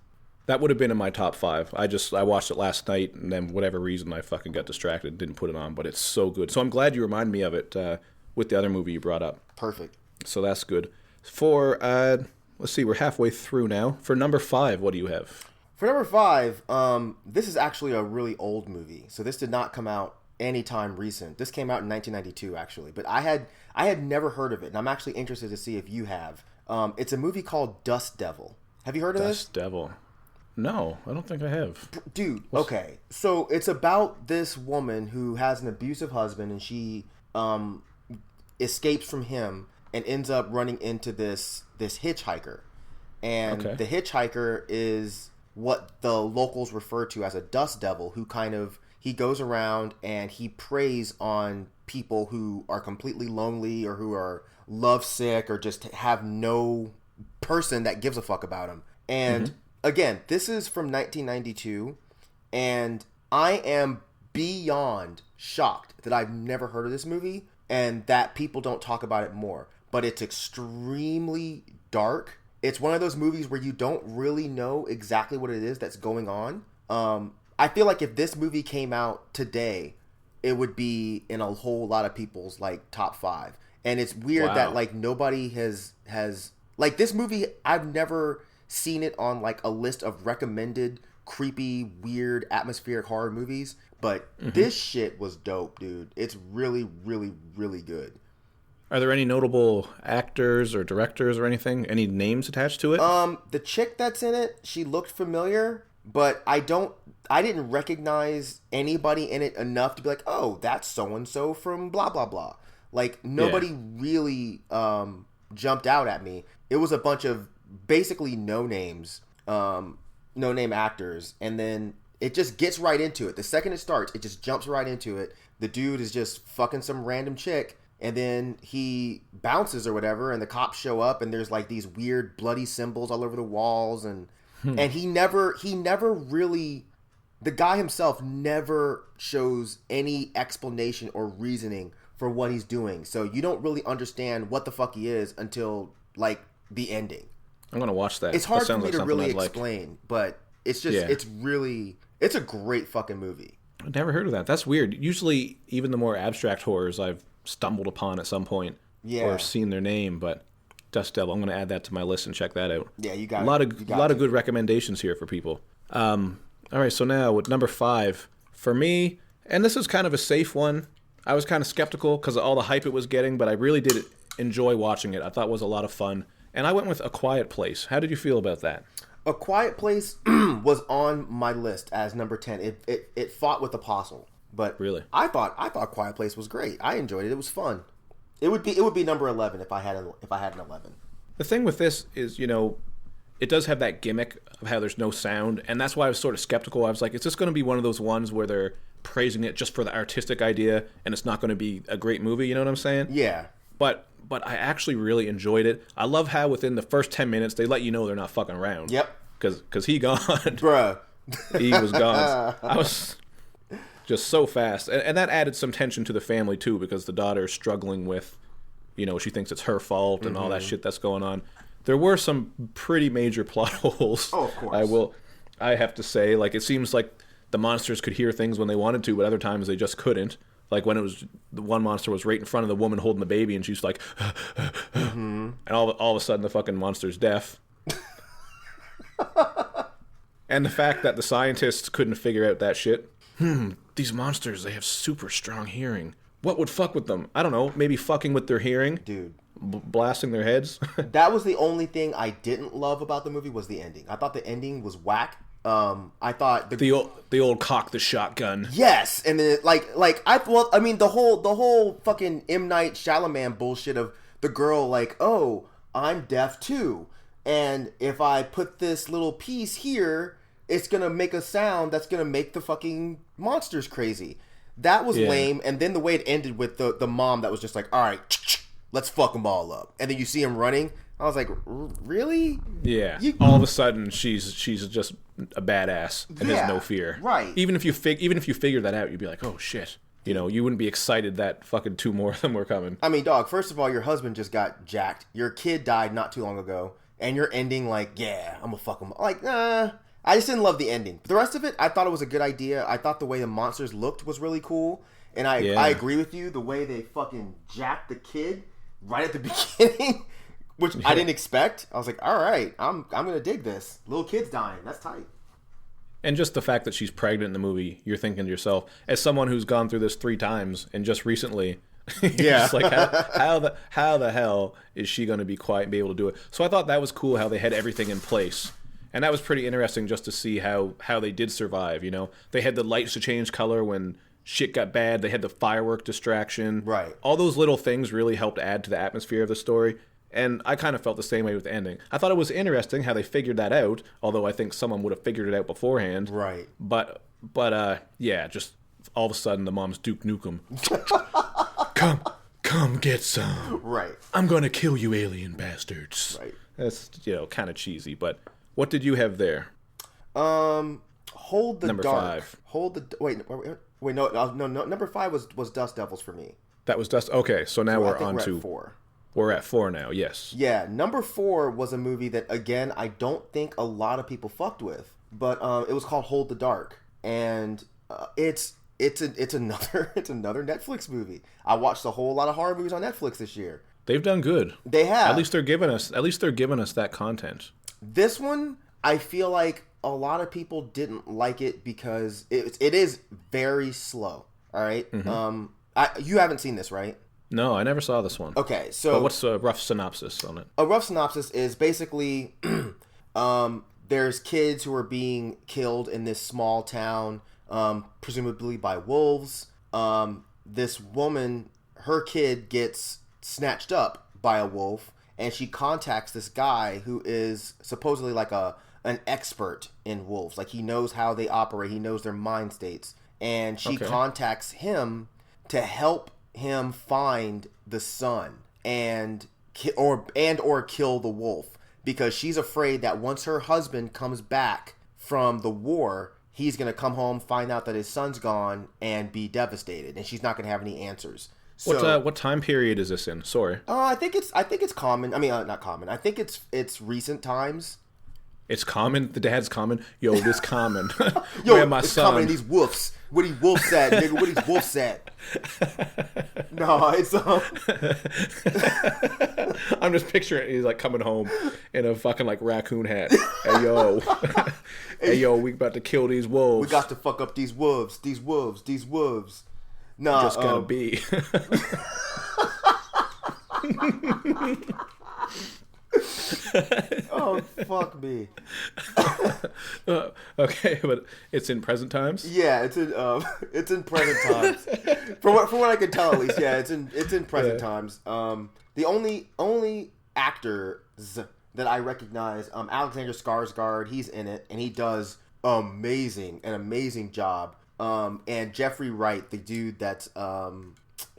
Speaker 1: That would have been in my top 5. I watched it last night, and then whatever reason I fucking got distracted and didn't put it on, but it's so good. So I'm glad you reminded me of it with the other movie you brought up.
Speaker 2: Perfect.
Speaker 1: So that's good. For, let's see, we're halfway through now. For number 5, what do you have?
Speaker 2: For number 5, this is actually a really old movie. So this did not come out anytime recent. This came out in 1992, actually. But I had never heard of it, and I'm actually interested to see if you have. It's a movie called Dust Devil. Have you heard of this?
Speaker 1: Dust Devil. No, I don't think I have.
Speaker 2: Dude, okay. So it's about this woman who has an abusive husband, and she escapes from him and ends up running into this hitchhiker. And the hitchhiker is what the locals refer to as a dust devil, who he goes around and he preys on people who are completely lonely or who are lovesick or just have no person that gives a fuck about them. And again, this is from 1992, and I am beyond shocked that I've never heard of this movie and that people don't talk about it more. But it's extremely dark. It's one of those movies where you don't really know exactly what it is that's going on. I feel like if this movie came out today, it would be in a whole lot of people's like top 5. And it's weird that like nobody has like this movie. I've never seen it on like a list of recommended creepy, weird, atmospheric horror movies. But this shit was dope, dude. It's really, really, really good.
Speaker 1: Are there any notable actors or directors or anything? Any names attached to it?
Speaker 2: The chick that's in it, she looked familiar, but I didn't recognize anybody in it enough to be like, oh, that's so-and-so from blah, blah, blah. Like, nobody really jumped out at me. It was a bunch of basically no-name actors, and then it just gets right into it. The second it starts, it just jumps right into it. The dude is just fucking some random chick, and then he bounces or whatever, and the cops show up, and there's like these weird bloody symbols all over the walls, and he never really, the guy himself never shows any explanation or reasoning for what he's doing. So you don't really understand what the fuck he is until like the ending.
Speaker 1: I'm gonna watch that.
Speaker 2: It's hard for me to really explain, but it's just it's a great fucking movie.
Speaker 1: I've never heard of that. That's weird. Usually, even the more abstract horrors I've stumbled upon at some point or seen their name, but Dust Devil, I'm going to add that to my list and check that out.
Speaker 2: Yeah, you got
Speaker 1: a lot of good recommendations here for people. All right, so now with number 5 for me, and this is kind of a safe one. I was kind of skeptical because of all the hype it was getting, but I really did enjoy watching it. I thought it was a lot of fun, and I went with A Quiet Place. How did you feel about that?
Speaker 2: A Quiet Place was on my list as number 10. It fought with Apostle. But
Speaker 1: really,
Speaker 2: I thought Quiet Place was great. I enjoyed it. It was fun. It would be number 11 if I had an 11.
Speaker 1: The thing with this is, you know, it does have that gimmick of how there's no sound, and that's why I was sort of skeptical. I was like, is this going to be one of those ones where they're praising it just for the artistic idea, and it's not going to be a great movie? You know what I'm saying?
Speaker 2: Yeah.
Speaker 1: But I actually really enjoyed it. I love how within the first 10 minutes they let you know they're not fucking around.
Speaker 2: Yep.
Speaker 1: Because he gone.
Speaker 2: Bruh.
Speaker 1: He was gone. I was just so fast. And that added some tension to the family, too, because the daughter's struggling with, you know, she thinks it's her fault and all that shit that's going on. There were some pretty major plot holes.
Speaker 2: Oh, of course.
Speaker 1: I have to say, like, it seems like the monsters could hear things when they wanted to, but other times they just couldn't. Like when the one monster was right in front of the woman holding the baby, and she's like, and all of a sudden the fucking monster's deaf. And the fact that the scientists couldn't figure out that shit. These monsters, they have super strong hearing. What would fuck with them? I don't know. Maybe fucking with their hearing.
Speaker 2: Dude.
Speaker 1: blasting their heads.
Speaker 2: That was the only thing I didn't love about the movie was the ending. I thought the ending was whack. I thought
Speaker 1: the old cock the shotgun.
Speaker 2: Yes, and then the whole fucking M. Night Shyamalan bullshit of the girl like, oh, I'm deaf too, and if I put this little piece here, it's gonna make a sound that's gonna make the fucking monsters crazy. That was lame. And then the way it ended with the mom that was just like, all right, let's fuck them all up, and then you see him running. I was like, really?
Speaker 1: Yeah. All of a sudden, she's just a badass and has no fear.
Speaker 2: Right.
Speaker 1: Even if you figure that out, you'd be like, oh shit. You know, you wouldn't be excited that fucking 2 more of them were coming.
Speaker 2: I mean, dog. First of all, your husband just got jacked. Your kid died not too long ago, and you're ending like, yeah, I'm gonna fuck him. Like, nah. I just didn't love the ending. The rest of it, I thought it was a good idea. I thought the way the monsters looked was really cool, and I agree with you. The way they fucking jacked the kid right at the beginning. Which I didn't expect. I was like, all right, I'm gonna dig this. Little kid's dying. That's tight.
Speaker 1: And just the fact that she's pregnant in the movie, you're thinking to yourself, as someone who's gone through this 3 times and just recently, just like how the hell is she gonna be quiet and be able to do it? So I thought that was cool how they had everything in place. And that was pretty interesting just to see how they did survive, you know? They had the lights to change color when shit got bad. They had the firework distraction.
Speaker 2: Right.
Speaker 1: All those little things really helped add to the atmosphere of the story. And I kind of felt the same way with the ending. I thought it was interesting how they figured that out, although I think someone would have figured it out beforehand.
Speaker 2: Right.
Speaker 1: But yeah, just all of a sudden the mom's Duke Nukem. Come get some.
Speaker 2: Right.
Speaker 1: I'm going to kill you alien bastards.
Speaker 2: Right.
Speaker 1: That's, kind of cheesy, but what did you have there?
Speaker 2: Hold the
Speaker 1: Number
Speaker 2: dark.
Speaker 1: 5.
Speaker 2: Wait, no, number 5 was Dust Devils for me.
Speaker 1: That was Dust. Okay, so now we're on to
Speaker 2: 4.
Speaker 1: We're at 4 now, yes.
Speaker 2: Yeah, number 4 was a movie that, again, I don't think a lot of people fucked with, but it was called Hold the Dark, and it's another Netflix movie. I watched a whole lot of horror movies on Netflix this year.
Speaker 1: They've done good.
Speaker 2: They have.
Speaker 1: At least they're giving us that content.
Speaker 2: This one, I feel like a lot of people didn't like it because it is very slow. All right. Mm-hmm. You haven't seen this, right?
Speaker 1: No, I never saw this one.
Speaker 2: Okay, so
Speaker 1: but what's a rough synopsis on it?
Speaker 2: A rough synopsis is basically there's kids who are being killed in this small town, presumably by wolves. This woman, her kid gets snatched up by a wolf, and she contacts this guy who is supposedly like an expert in wolves. Like, he knows how they operate, he knows their mind states, and she contacts him to help him find the son and or kill the wolf, because she's afraid that once her husband comes back from the war, he's going to come home, find out that his son's gone, and be devastated, and she's not going to have any answers. So,
Speaker 1: what time period is this in? Sorry.
Speaker 2: I think it's common. I mean, not common. I think it's recent times.
Speaker 1: It's common. The dad's common. Yo, this common.
Speaker 2: Yo,
Speaker 1: where my
Speaker 2: it's
Speaker 1: son?
Speaker 2: common in these wolves. What these wolves at, nigga? What these wolves at? No, it's
Speaker 1: I'm just picturing he's like coming home in a fucking like raccoon hat. Hey yo, hey yo, we about to kill these wolves.
Speaker 2: We got to fuck up these wolves. These wolves. These wolves. Nah,
Speaker 1: just gotta be.
Speaker 2: Oh, fuck me.
Speaker 1: Okay, but it's in present times.
Speaker 2: Yeah, it's in present times. From what I can tell, at least, yeah, it's in present times. The only actors that I recognize, Alexander Skarsgård, he's in it, and he does an amazing job. And Jeffrey Wright, the dude that's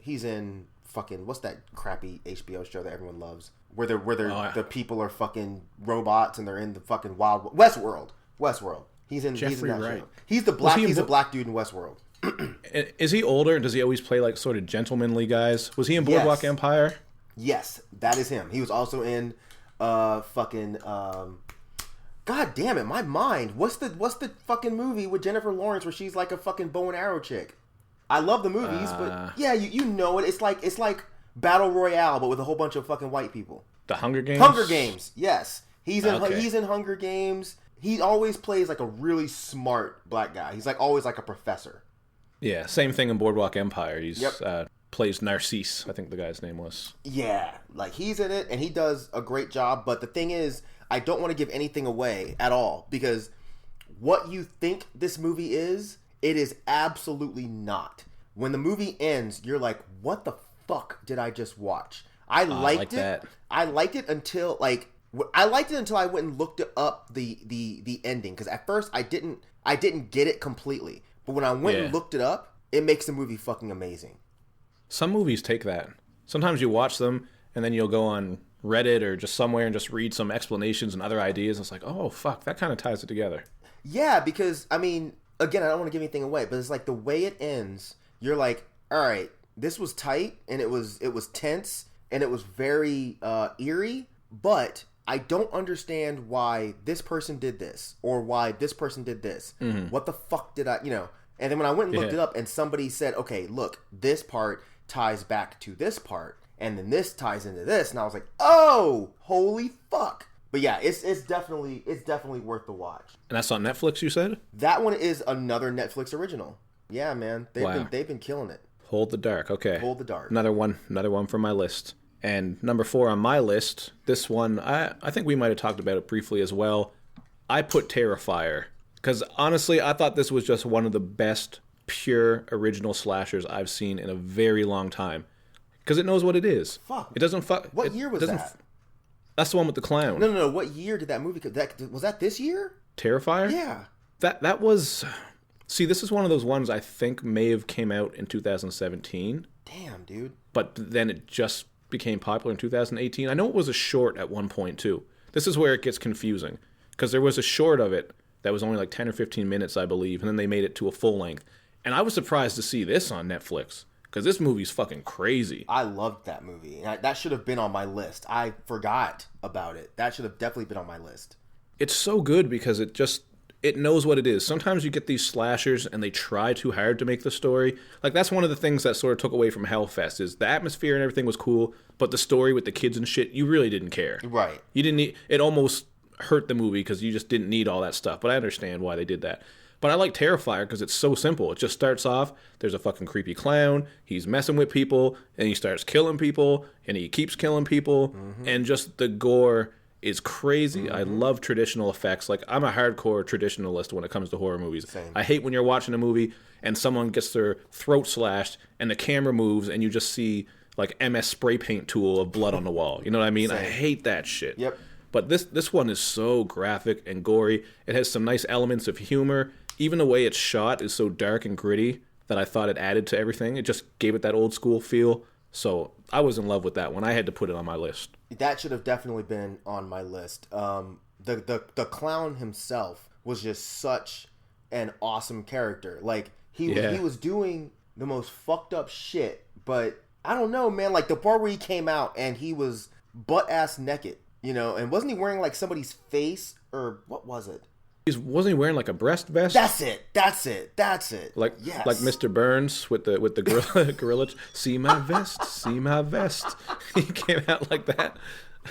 Speaker 2: he's in fucking, what's that crappy HBO show that everyone loves? Where the people are fucking robots and they're in the fucking wild Westworld. He's in
Speaker 1: Jeffrey
Speaker 2: that
Speaker 1: Wright.
Speaker 2: show. He's a black dude in Westworld.
Speaker 1: Is he older? Does he always play like sort of gentlemanly guys? Was he in Boardwalk Empire?
Speaker 2: Yes, that is him. He was also in fucking God damn it, my mind. What's the fucking movie with Jennifer Lawrence where she's like a fucking bow and arrow chick? I love the movies, but yeah, you know it. It's like Battle Royale, but with a whole bunch of fucking white people.
Speaker 1: The Hunger Games?
Speaker 2: Hunger Games, yes. He's in Hunger Games. He always plays like a really smart black guy. He's like always like a professor.
Speaker 1: Yeah, same thing in Boardwalk Empire. He's plays Narcisse, I think the guy's name was.
Speaker 2: Yeah, like he's in it and he does a great job. But the thing is, I don't want to give anything away at all because what you think this movie is, it is absolutely not. When the movie ends, you're like, what the fuck did I just watch? I liked it. That. I liked it until I went and looked up the ending because at first I didn't get it completely. But when I went and looked it up, it makes the movie fucking amazing.
Speaker 1: Some movies take that. Sometimes you watch them and then you'll go on Reddit or just somewhere and just read some explanations and other ideas. And it's like, oh, fuck, that kind of ties it together.
Speaker 2: Yeah, because, I mean, again, I don't want to give anything away, but it's like the way it ends, you're like, all right, this was tight and it was tense and it was very eerie, but I don't understand why this person did this or why this person did this. Mm-hmm. What the fuck did I, And then when I went and looked it up and somebody said, okay, look, this part ties back to this part and then this ties into this. And I was like, oh, holy fuck. But yeah, it's definitely worth the watch.
Speaker 1: And that's on Netflix, you said?
Speaker 2: That one is another Netflix original. Yeah, man. They've been killing it.
Speaker 1: Hold the Dark. Okay.
Speaker 2: Hold the Dark.
Speaker 1: Another one for my list. And number 4 on my list, this one, I think we might have talked about it briefly as well. I put Terrifier. Because honestly, I thought this was just one of the best pure original slashers I've seen in a very long time. Because it knows what it is.
Speaker 2: Fuck.
Speaker 1: It doesn't fuck.
Speaker 2: What year was that?
Speaker 1: That's the one with the clown.
Speaker 2: No. What year did that movie come? Was that this year?
Speaker 1: Terrifier?
Speaker 2: Yeah.
Speaker 1: That was... See, this is one of those ones I think may have came out in 2017.
Speaker 2: Damn, dude.
Speaker 1: But then it just became popular in 2018. I know it was a short at one point, too. This is where it gets confusing. Because there was a short of it that was only like 10 or 15 minutes, I believe, and then they made it to a full length. And I was surprised to see this on Netflix. Because this movie's fucking crazy.
Speaker 2: I loved that movie. That should have been on my list. I forgot about it. That should have definitely been on my list.
Speaker 1: It's so good because it knows what it is. Sometimes you get these slashers and they try too hard to make the story. Like, that's one of the things that sort of took away from Hellfest is the atmosphere and everything was cool, but the story with the kids and shit, you really didn't care.
Speaker 2: Right.
Speaker 1: You didn't need... It almost hurt the movie because you just didn't need all that stuff, but I understand why they did that. But I like Terrifier because it's so simple. It just starts off, there's a fucking creepy clown, he's messing with people, and he starts killing people, and he keeps killing people, and just the gore is crazy. I love traditional effects. Like, I'm a hardcore traditionalist when it comes to horror movies.
Speaker 2: Same.
Speaker 1: I hate when you're watching a movie and someone gets their throat slashed, and the camera moves, and you just see, like, MS spray paint tool of blood on the wall. You know what I mean? Same. I hate that shit.
Speaker 2: Yep.
Speaker 1: But this one is so graphic and gory. It has some nice elements of humor. Even the way it's shot is so dark and gritty that I thought it added to everything. It just gave it that old school feel. So I was in love with that one. I had to put it on my list.
Speaker 2: That should have definitely been on my list. The clown himself was just such an awesome character. Like, he was doing the most fucked up shit. But I don't know, man. Like, the part where he came out and he was butt-ass naked, and wasn't he wearing, like, somebody's face? Or what was it?
Speaker 1: Wasn't he wearing like a breast vest?
Speaker 2: That's it.
Speaker 1: Like,
Speaker 2: yes.
Speaker 1: Like Mr. Burns with the gorilla. See my vest, see my vest. He came out like that.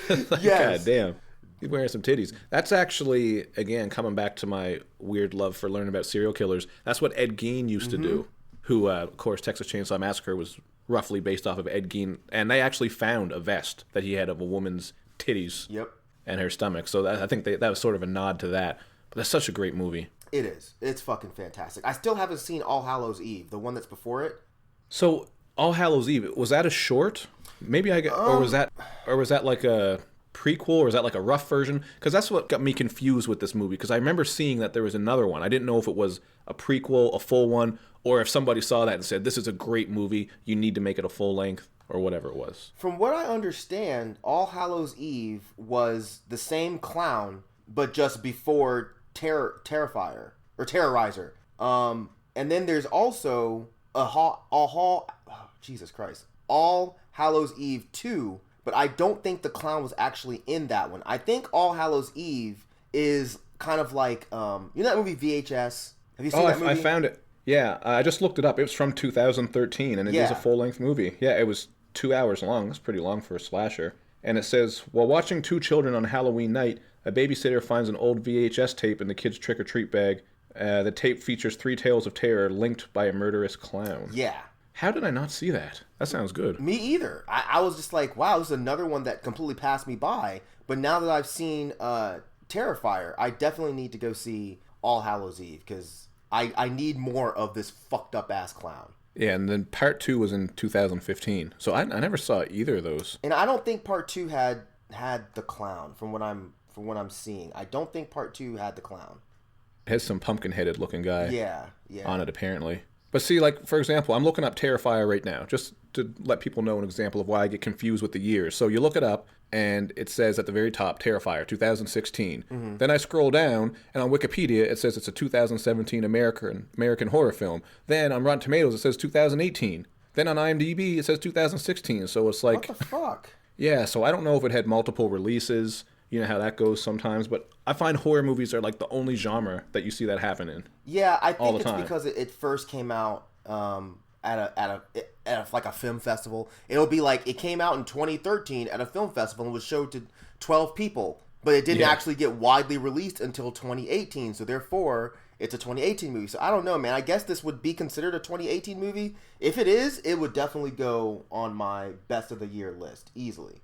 Speaker 1: Like, yes. God damn. He's wearing some titties. That's actually, again, coming back to my weird love for learning about serial killers. That's what Ed Gein used to do. Who, of course, Texas Chainsaw Massacre was roughly based off of Ed Gein. And they actually found a vest that he had of a woman's titties.
Speaker 2: Yep. And
Speaker 1: her stomach. So I think that was sort of a nod to that. But that's such a great movie.
Speaker 2: It is. It's fucking fantastic. I still haven't seen All Hallows Eve, the one that's before it.
Speaker 1: So All Hallows Eve, was that a short? Maybe I got, or was that like a prequel, or was that like a rough version? Because that's what got me confused with this movie. Because I remember seeing that there was another one. I didn't know if it was a prequel, a full one, or if somebody saw that and said, "This is a great movie. You need to make it a full length," or whatever it was.
Speaker 2: From what I understand, All Hallows Eve was the same clown, but just before Terrifier or Terrorizer. And then there's also Jesus Christ, All Hallows Eve 2, but I don't think the clown was actually in that one. I think All Hallows Eve is kind of like that movie VHS? Have you seen that movie?
Speaker 1: I found it. Yeah, I just looked it up. It was from 2013, and it is a full-length movie. Yeah, it was 2 hours long. That's pretty long for a slasher. And it says, while watching two children on Halloween night, a babysitter finds an old VHS tape in the kid's trick-or-treat bag. The tape features 3 tales of terror linked by a murderous clown.
Speaker 2: Yeah.
Speaker 1: How did I not see that? That sounds good.
Speaker 2: Me either. I was just like, wow, this is another one that completely passed me by. But now that I've seen Terrifier, I definitely need to go see All Hallows Eve because I need more of this fucked up ass clown.
Speaker 1: Yeah, and then part 2 was in 2015. So I never saw either of those.
Speaker 2: And I don't think part 2 had the clown from what I'm seeing. I don't think part 2 had the clown.
Speaker 1: It has some pumpkin-headed looking guy
Speaker 2: Yeah.
Speaker 1: on it, apparently. But see, like, for example, I'm looking up Terrifier right now, just to let people know an example of why I get confused with the years. So you look it up, and it says at the very top, Terrifier, 2016. Mm-hmm. Then I scroll down, and on Wikipedia, it says it's a 2017 American horror film. Then on Rotten Tomatoes, it says 2018. Then on IMDb, it says 2016. So it's like...
Speaker 2: What the fuck?
Speaker 1: Yeah, so I don't know if it had multiple releases. You know how that goes sometimes, but I find horror movies are like the only genre that you see that happen in.
Speaker 2: Yeah, I think it's because it first came out at like a film festival. It'll be like it came out in 2013 at a film festival and was showed to 12 people, but it didn't actually get widely released until 2018. So therefore, it's a 2018 movie. So I don't know, man. I guess this would be considered a 2018 movie. If it is, it would definitely go on my best of the year list easily.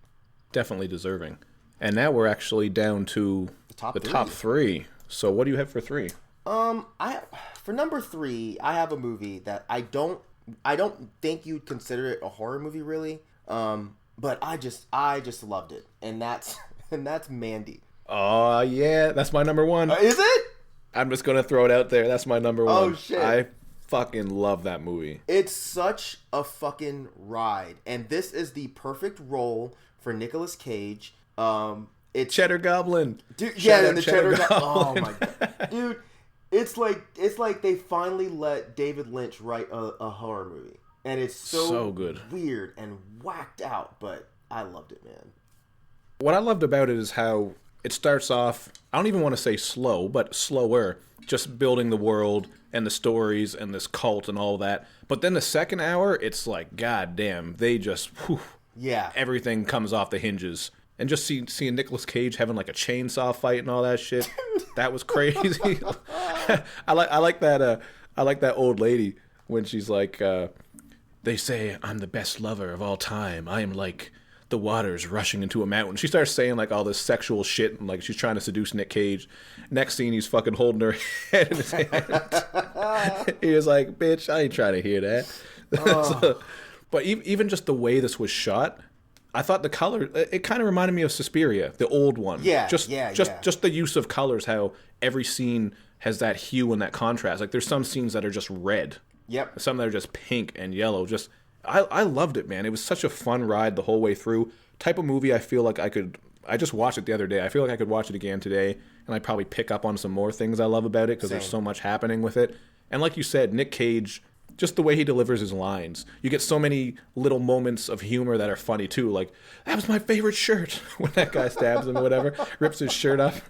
Speaker 1: Definitely deserving. And now we're actually down to the top three. So what do you have for 3?
Speaker 2: For number 3, I have a movie that I don't think you'd consider it a horror movie really. But I just loved it, and that's Mandy.
Speaker 1: Oh yeah, that's my number 1.
Speaker 2: Is it?
Speaker 1: I'm just gonna throw it out there. That's my number 1.
Speaker 2: Oh shit!
Speaker 1: I fucking love that movie.
Speaker 2: It's such a fucking ride, and this is the perfect role for Nicolas Cage. It's
Speaker 1: Cheddar Goblin,
Speaker 2: dude. Yeah, and the Cheddar Goblin. Oh my god, dude! It's like they finally let David Lynch write a horror movie, and it's so good, weird and whacked out. But I loved it, man.
Speaker 1: What I loved about it is how it starts off. I don't even want to say slow, but slower. Just building the world and the stories and this cult and all that. But then the second hour, it's like, god damn, they just everything comes off the hinges. And just seeing Nicolas Cage having like a chainsaw fight and all that shit, that was crazy. I like that old lady when she's like, they say I'm the best lover of all time. I am like the waters rushing into a mountain. She starts saying like all this sexual shit and like she's trying to seduce Nick Cage. Next scene, he's fucking holding her head in his hand. He was like, bitch, I ain't trying to hear that. But even just the way this was shot, I thought the color, it kind of reminded me of Suspiria, the old one.
Speaker 2: Yeah,
Speaker 1: just the use of colors, how every scene has that hue and that contrast. Like there's some scenes that are just red.
Speaker 2: Yep.
Speaker 1: Some that are just pink and yellow. I loved it, man. It was such a fun ride the whole way through. Type of movie I feel like I just watched it the other day. I feel like I could watch it again today, and I'd probably pick up on some more things I love about it because there's so much happening with it. And like you said, Nick Cage, just the way he delivers his lines. You get so many little moments of humor that are funny, too. Like, that was my favorite shirt when that guy stabs him or whatever, rips his shirt off.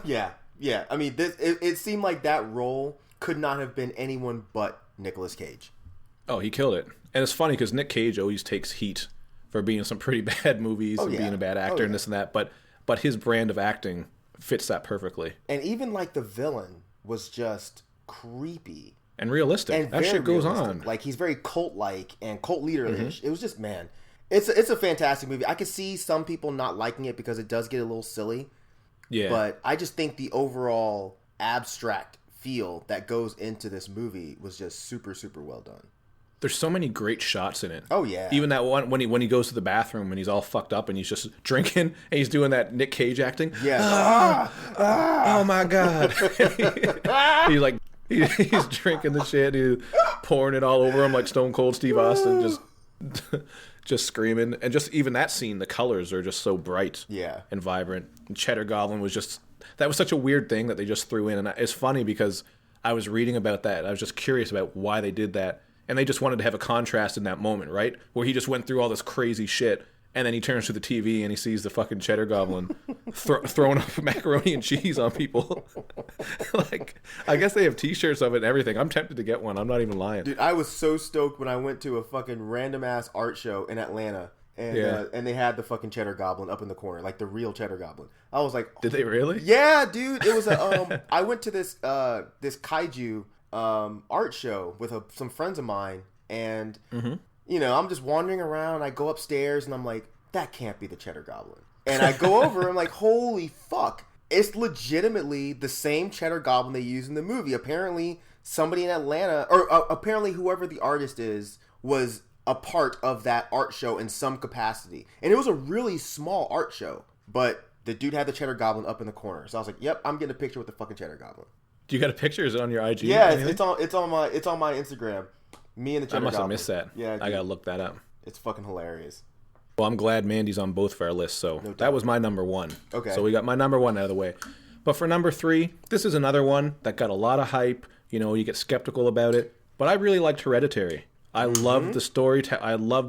Speaker 2: Yeah. I mean, it seemed like that role could not have been anyone but Nicolas Cage.
Speaker 1: Oh, he killed it. And it's funny because Nick Cage always takes heat for being in some pretty bad movies and being a bad actor and this and that. But his brand of acting fits that perfectly.
Speaker 2: And even like the villain was just creepy.
Speaker 1: And realistic. And that shit goes on.
Speaker 2: Like he's very cult-like and cult leader-ish. It was just, man, it's a fantastic movie. I could see some people not liking it because it does get a little silly. Yeah. But I just think the overall abstract feel that goes into this movie was just super, super well done.
Speaker 1: There's so many great shots in it.
Speaker 2: Oh yeah.
Speaker 1: Even that one when he goes to the bathroom and he's all fucked up and he's just drinking and he's doing that Nick Cage acting.
Speaker 2: Yeah.
Speaker 1: Oh my god. He's like he's drinking the shit, he's pouring it all over him like Stone Cold Steve Austin, just screaming. And just even that scene, the colors are just so bright and vibrant. And Cheddar Goblin was just, that was such a weird thing that they just threw in. And it's funny because I was reading about that. I was just curious about why they did that. And they just wanted to have a contrast in that moment, right? Where he just went through all this crazy shit. And then he turns to the TV and he sees the fucking Cheddar Goblin throwing up macaroni and cheese on people. Like, I guess they have T-shirts of it and everything. I'm tempted to get one. I'm not even lying.
Speaker 2: Dude, I was so stoked when I went to a fucking random-ass art show in Atlanta. And they had the fucking Cheddar Goblin up in the corner, like the real Cheddar Goblin. I was like...
Speaker 1: Did they really?
Speaker 2: Yeah, dude. It was a... I went to this kaiju art show with some friends of mine. And, I'm just wandering around. I go upstairs and I'm like, that can't be the Cheddar Goblin. And I go over and I'm like, holy fuck. It's legitimately the same Cheddar Goblin they use in the movie. Apparently, somebody in Atlanta, or apparently whoever the artist is, was a part of that art show in some capacity. And it was a really small art show. But the dude had the Cheddar Goblin up in the corner. So I was like, yep, I'm getting a picture with the fucking Cheddar Goblin.
Speaker 1: Do you got a picture? Is it on your IG?
Speaker 2: Yeah, it's on my Instagram. Me and the Cheddar Goblin.
Speaker 1: I must have missed that.
Speaker 2: Yeah,
Speaker 1: I gotta look that up.
Speaker 2: It's fucking hilarious.
Speaker 1: Well, I'm glad Mandy's on both of our lists, so that was my number one.
Speaker 2: Okay.
Speaker 1: So we got my number one out of the way. But for number three, this is another one that got a lot of hype. You get skeptical about it. But I really liked Hereditary. I love the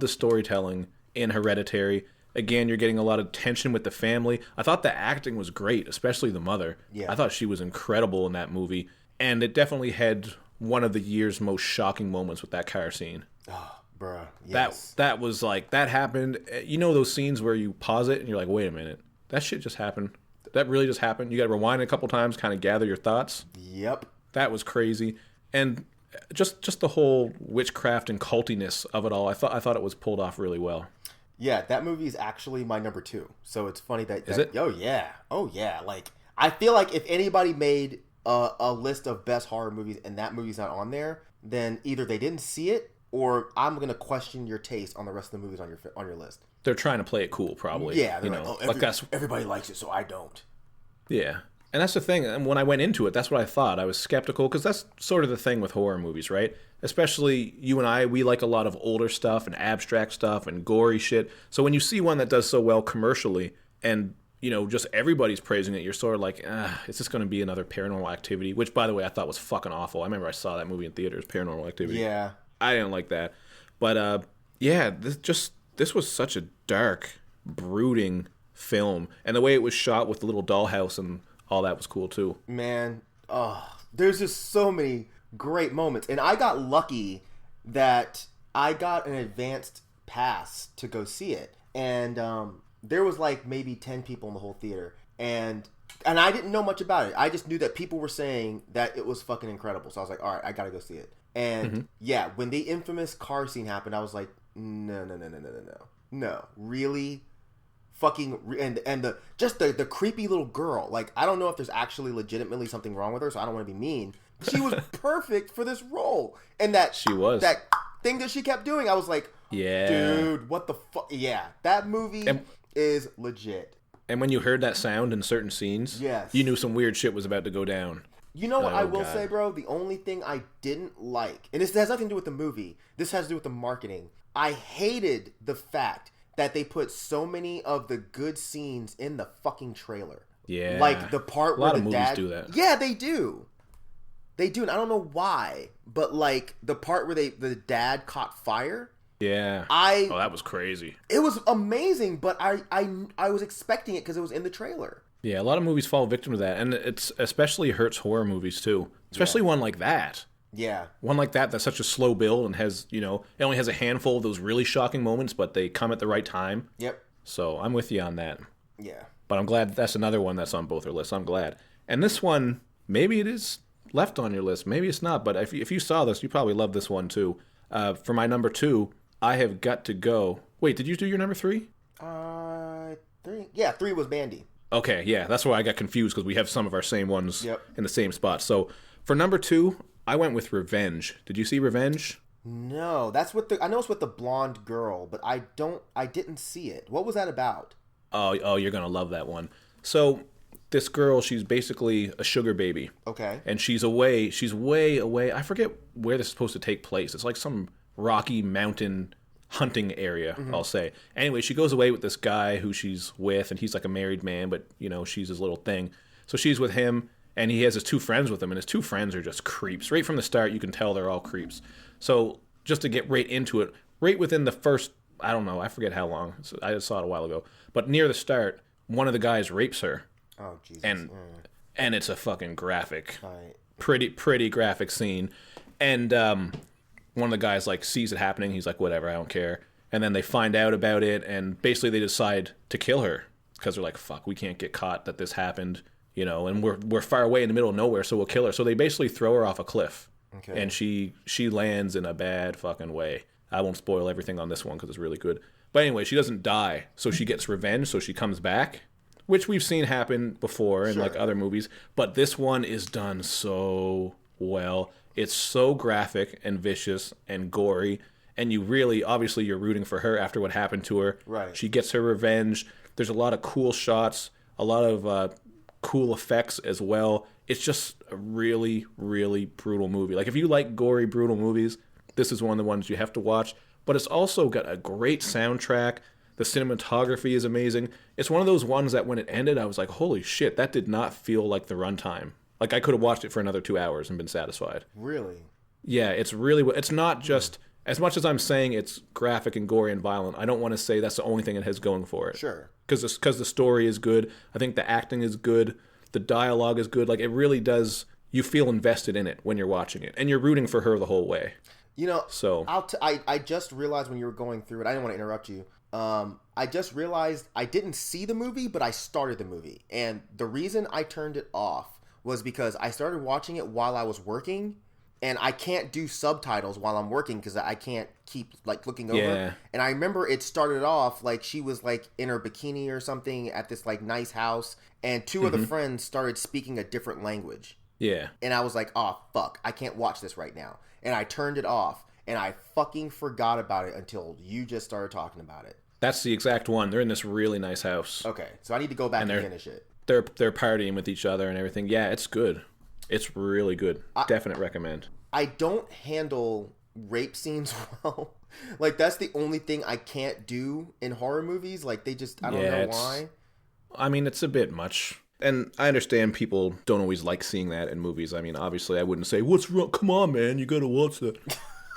Speaker 1: storytelling in Hereditary. Again, you're getting a lot of tension with the family. I thought the acting was great, especially the mother.
Speaker 2: Yeah.
Speaker 1: I thought she was incredible in that movie. And it definitely had one of the year's most shocking moments with that car scene.
Speaker 2: Oh, bruh. Yes.
Speaker 1: That was like, that happened. Those scenes where you pause it and you're like, wait a minute. That shit just happened. That really just happened. You got to rewind it a couple times, kind of gather your thoughts.
Speaker 2: Yep.
Speaker 1: That was crazy. And just the whole witchcraft and cultiness of it all, I thought it was pulled off really well.
Speaker 2: Yeah, that movie is actually my number 2. So it's funny that...
Speaker 1: Is it?
Speaker 2: Oh, yeah. Like, I feel like if anybody made a list of best horror movies and that movie's not on there, then either they didn't see it or I'm going to question your taste on the rest of the movies on your list.
Speaker 1: They're trying to play it cool, probably.
Speaker 2: Yeah, they're everybody likes it, so I don't.
Speaker 1: Yeah. And that's the thing. And when I went into it, that's what I thought. I was skeptical because that's sort of the thing with horror movies, right? Especially you and I, we like a lot of older stuff and abstract stuff and gory shit. So when you see one that does so well commercially and, just everybody's praising it, you're sort of like, is this going to be another Paranormal Activity? Which, by the way, I thought was fucking awful. I remember I saw that movie in theaters, Paranormal Activity.
Speaker 2: Yeah.
Speaker 1: I didn't like that. But, this was such a dark, brooding film. And the way it was shot with the little dollhouse and all that was cool too.
Speaker 2: Man, there's just so many great moments. And I got lucky that I got an advanced pass to go see it. And there was like maybe 10 people in the whole theater. And I didn't know much about it. I just knew that people were saying that it was fucking incredible. So I was like, all right, I got to go see it. And yeah, when the infamous car scene happened, I was like, no, really? Fucking and the creepy little girl. Like, I don't know if there's actually legitimately something wrong with her, so I don't want to be mean. She was perfect for this role, and that
Speaker 1: she was
Speaker 2: that thing that she kept doing. I was like,
Speaker 1: yeah,
Speaker 2: dude, what the fuck? Yeah, that movie is legit.
Speaker 1: And when you heard that sound in certain scenes,
Speaker 2: yes,
Speaker 1: you knew some weird shit was about to go down.
Speaker 2: You know what I will say, bro? The only thing I didn't like, and this has nothing to do with the movie. This has to do with the marketing. I hated the fact that they put so many of the good scenes in the fucking trailer.
Speaker 1: Yeah.
Speaker 2: Like the part where the dad...
Speaker 1: do that.
Speaker 2: Yeah, they do. They do, and I don't know why. But like the part where the dad caught fire.
Speaker 1: Yeah. That was crazy.
Speaker 2: It was amazing, but I was expecting it because it was in the trailer.
Speaker 1: Yeah, a lot of movies fall victim to that, and it's especially hurts horror movies too. Especially one like that.
Speaker 2: Yeah.
Speaker 1: One like that's such a slow build and has, it only has a handful of those really shocking moments, but they come at the right time.
Speaker 2: Yep.
Speaker 1: So I'm with you on that.
Speaker 2: Yeah.
Speaker 1: But I'm glad that's another one that's on both our lists. I'm glad. And this one, maybe it is left on your list. Maybe it's not, but if you saw this, you probably love this one too. For my number 2, I have got to go. Wait, did you do your number 3?
Speaker 2: 3. Yeah, 3 was Mandy.
Speaker 1: Okay, yeah, that's why I got confused because we have some of our same ones in the same spot. So for number 2, I went with Revenge. Did you see Revenge?
Speaker 2: No, that's with I know it's with the blonde girl, but I didn't see it. What was that about?
Speaker 1: Oh, you're gonna love that one. So this girl, she's basically a sugar baby.
Speaker 2: Okay.
Speaker 1: And she's way away. I forget where this is supposed to take place. It's like some rocky mountain hunting area, I'll say. Anyway, she goes away with this guy who she's with, and he's like a married man, but she's his little thing. So she's with him. And he has his 2 friends with him, and his 2 friends are just creeps. Right from the start, you can tell they're all creeps. So just to get right into it, right within the first, I don't know, I forget how long. I just saw it a while ago. But near the start, one of the guys rapes her.
Speaker 2: Oh, Jesus.
Speaker 1: And it's a fucking graphic,
Speaker 2: right.
Speaker 1: pretty graphic scene. And one of the guys sees it happening. He's like, whatever, I don't care. And then they find out about it, and basically they decide to kill her because they're like, fuck, we can't get caught that this happened. And we're far away in the middle of nowhere, so we'll kill her. So they basically throw her off a cliff.
Speaker 2: Okay.
Speaker 1: And she lands in a bad fucking way. I won't spoil everything on this one because it's really good. But anyway, she doesn't die, so she gets revenge, so she comes back, which we've seen happen before in like other movies. But this one is done so well. It's so graphic and vicious and gory, and you really, obviously, you're rooting for her after what happened to her.
Speaker 2: Right.
Speaker 1: She gets her revenge. There's a lot of cool shots, a lot of cool effects as well. It's just a really, really brutal movie. Like, if you like gory, brutal movies, this is one of the ones you have to watch. But it's also got a great soundtrack. The cinematography is amazing. It's one of those ones that when it ended, I was like, holy shit, that did not feel like the runtime. Like, I could have watched it for another 2 hours and been satisfied.
Speaker 2: Really?
Speaker 1: Yeah, it's really... It's not just... As much as I'm saying it's graphic and gory and violent, I don't want to say that's the only thing it has going for it.
Speaker 2: Sure.
Speaker 1: Because the story is good. I think the acting is good. The dialogue is good. Like, it really does... You feel invested in it when you're watching it. And you're rooting for her the whole way.
Speaker 2: You know,
Speaker 1: so
Speaker 2: I just realized when you were going through it, I didn't want to interrupt you. I just realized I didn't see the movie, but I started the movie. And the reason I turned it off was because I started watching it while I was working, and I can't do subtitles while I'm working because I can't keep like looking over.
Speaker 1: Yeah.
Speaker 2: And I remember it started off like she was like in her bikini or something at this like nice house, and two of the friends started speaking a different language.
Speaker 1: Yeah.
Speaker 2: And I was like, oh, fuck, I can't watch this right now. And I turned it off, and I fucking forgot about it until you just started talking about it.
Speaker 1: That's the exact one. They're in this really nice house.
Speaker 2: Okay, so I need to go back and finish it.
Speaker 1: They're partying with each other and everything. Yeah, it's good. It's really good. Definite recommend.
Speaker 2: I don't handle rape scenes well. Like, that's the only thing I can't do in horror movies. Like, they just, I don't know why.
Speaker 1: I mean, it's a bit much. And I understand people don't always like seeing that in movies. I mean, obviously, I wouldn't say, what's wrong? Come on, man, you gotta watch that.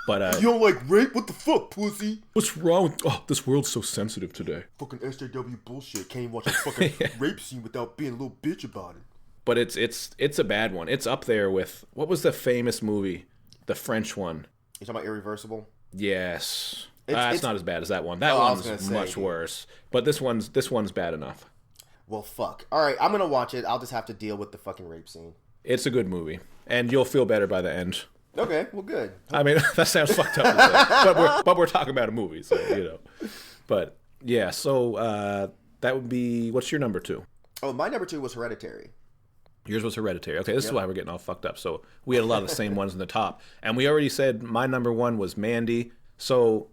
Speaker 1: But
Speaker 2: you don't like rape? What the fuck, pussy?
Speaker 1: What's wrong with... Oh, this world's so sensitive today.
Speaker 2: Fucking SJW bullshit. Can't even watch a fucking rape scene without being a little bitch about it.
Speaker 1: But it's a bad one. It's up there with... What was the famous movie? The French one.
Speaker 2: You talking about Irreversible?
Speaker 1: Yes. It's not as bad as that one. That one's much worse. But this one's bad enough.
Speaker 2: Well, fuck. All right, I'm going to watch it. I'll just have to deal with the fucking rape scene.
Speaker 1: It's a good movie. And you'll feel better by the end.
Speaker 2: Okay, well, good.
Speaker 1: I mean, that sounds fucked up to say, but we're talking about a movie, so, you know. But, yeah, so that would be... What's your number 2?
Speaker 2: Oh, my number 2 was Hereditary.
Speaker 1: Yours was Hereditary. Okay, this is why we're getting all fucked up. So we had a lot of the same ones in the top. And we already said my number 1 was Mandy. So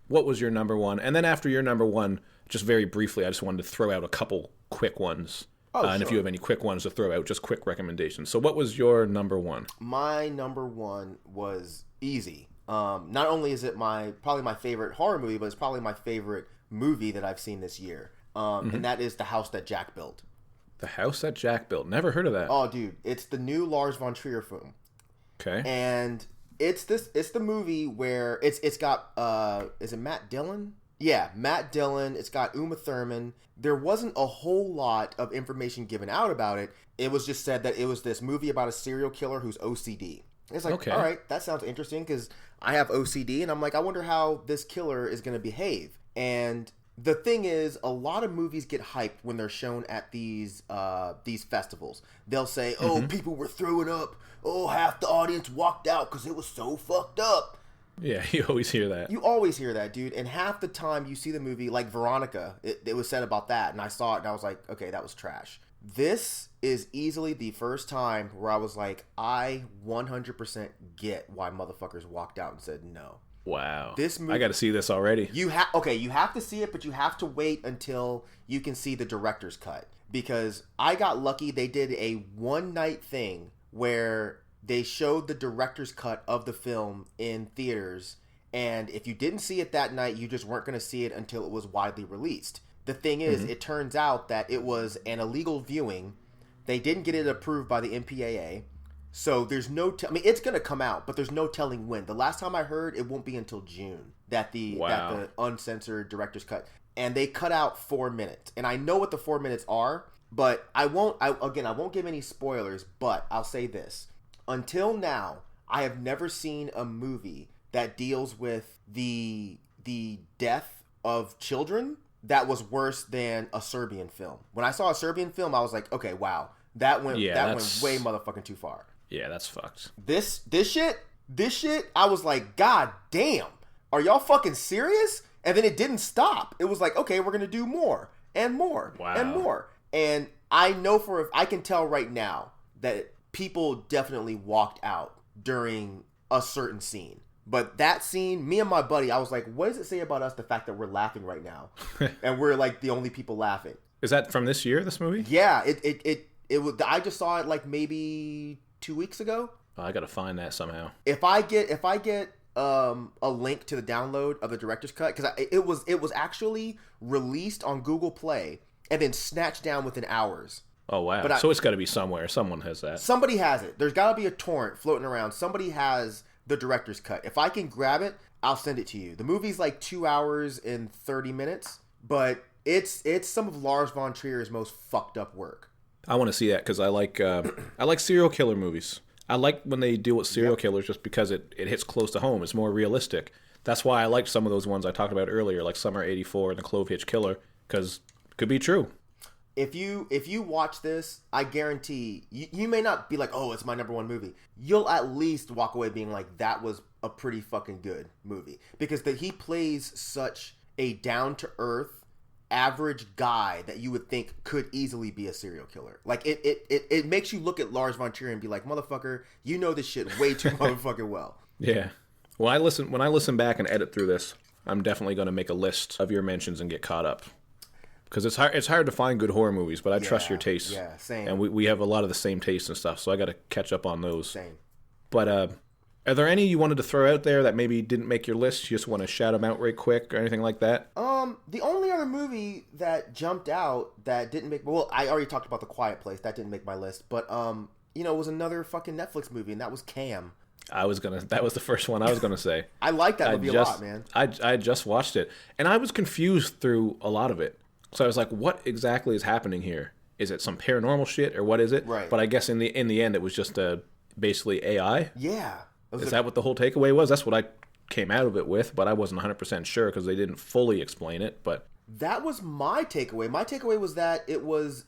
Speaker 1: what was your number 1? And then after your number 1, just very briefly, I just wanted to throw out a couple quick ones. And if you have any quick ones to throw out, just quick recommendations. So what was your number 1?
Speaker 2: My number 1 was easy. Not only is it probably my favorite horror movie, but it's probably my favorite movie that I've seen this year. And that is The House That Jack Built.
Speaker 1: The House That Jack Built. Never heard of that.
Speaker 2: Oh, dude. It's the new Lars von Trier film.
Speaker 1: Okay.
Speaker 2: And it's the movie where it's got, is it Matt Dillon? Yeah, Matt Dillon. It's got Uma Thurman. There wasn't a whole lot of information given out about it. It was just said that it was this movie about a serial killer who's OCD. It's like, all right, that sounds interesting because I have OCD, and I'm like, I wonder how this killer is going to behave. And the thing is, a lot of movies get hyped when they're shown at these festivals. They'll say, oh, people were throwing up. Oh, half the audience walked out because it was so fucked up.
Speaker 1: Yeah, you always hear that.
Speaker 2: You always hear that, dude. And half the time you see the movie, like Veronica, it was said about that. And I saw it and I was like, okay, that was trash. This is easily the first time where I was like, I 100% get why motherfuckers walked out and said no.
Speaker 1: Wow.
Speaker 2: This movie,
Speaker 1: I got to see this already.
Speaker 2: You have to see it, but you have to wait until you can see the director's cut. Because I got lucky. They did a one-night thing where they showed the director's cut of the film in theaters, and if you didn't see it that night, you just weren't going to see it until it was widely released. The thing is, it turns out that it was an illegal viewing. They didn't get it approved by the MPAA, so there's no... I mean, it's going to come out, but there's no telling when. The last time I heard, it won't be until June that the uncensored director's cut. And they cut out 4 minutes. And I know what the 4 minutes are, but I won't give any spoilers, but I'll say this. Until now, I have never seen a movie that deals with the death of children that was worse than a Serbian film. When I saw a Serbian film, I was like, okay, wow, that went way motherfucking too far.
Speaker 1: Yeah, that's fucked.
Speaker 2: This shit, I was like, God damn, are y'all fucking serious? And then it didn't stop. It was like, okay, we're gonna do more and more and more. And I know I can tell right now that people definitely walked out during a certain scene. But that scene, me and my buddy, I was like, what does it say about us, the fact that we're laughing right now? And we're like the only people laughing.
Speaker 1: Is that from this year, this movie?
Speaker 2: Yeah, it was. I just saw it like maybe 2 weeks ago.
Speaker 1: Oh, I gotta find that somehow.
Speaker 2: If I get a link to the download of the director's cut, because it was actually released on Google Play and then snatched down within hours.
Speaker 1: Oh wow! So it's got to be somewhere. Someone has that.
Speaker 2: Somebody has it. There's got to be a torrent floating around. Somebody has the director's cut. If I can grab it, I'll send it to you. The movie's like 2 hours and 30 minutes, but it's some of Lars von Trier's most fucked up work.
Speaker 1: I want to see that because I like serial killer movies. I like when they deal with serial killers just because it hits close to home. It's more realistic. That's why I liked some of those ones I talked about earlier, like Summer '84 and The Clove Hitch Killer, because it could be true.
Speaker 2: If you watch this, I guarantee you may not be like, oh, it's my number one movie. You'll at least walk away being like, that was a pretty fucking good movie. Because he plays such a down-to-earth, average guy that you would think could easily be a serial killer. Like, it makes you look at Lars von Trier and be like, motherfucker, you know this shit way too motherfucking well.
Speaker 1: Yeah. When I listen back and edit through this, I'm definitely going to make a list of your mentions and get caught up. Because it's hard to find good horror movies, but I trust your tastes.
Speaker 2: Yeah, same.
Speaker 1: And we have a lot of the same tastes and stuff, so I got to catch up on those.
Speaker 2: Same.
Speaker 1: But are there any you wanted to throw out there that maybe didn't make your list? You just want to shout them out right quick or anything like that?
Speaker 2: The only other movie that jumped out that didn't make... Well, I already talked about The Quiet Place. That didn't make my list. But, it was another fucking Netflix movie, and that was Cam.
Speaker 1: That was the first one I was gonna say.
Speaker 2: I like that movie a lot, man.
Speaker 1: I just watched it, and I was confused through a lot of it. So I was like, what exactly is happening here? Is it some paranormal shit or what is it?
Speaker 2: Right.
Speaker 1: But I guess in the end it was just basically AI.
Speaker 2: Yeah.
Speaker 1: Is that what the whole takeaway was? That's what I came out of it with, but I wasn't 100% sure because they didn't fully explain it. But
Speaker 2: that was my takeaway. My takeaway was that it was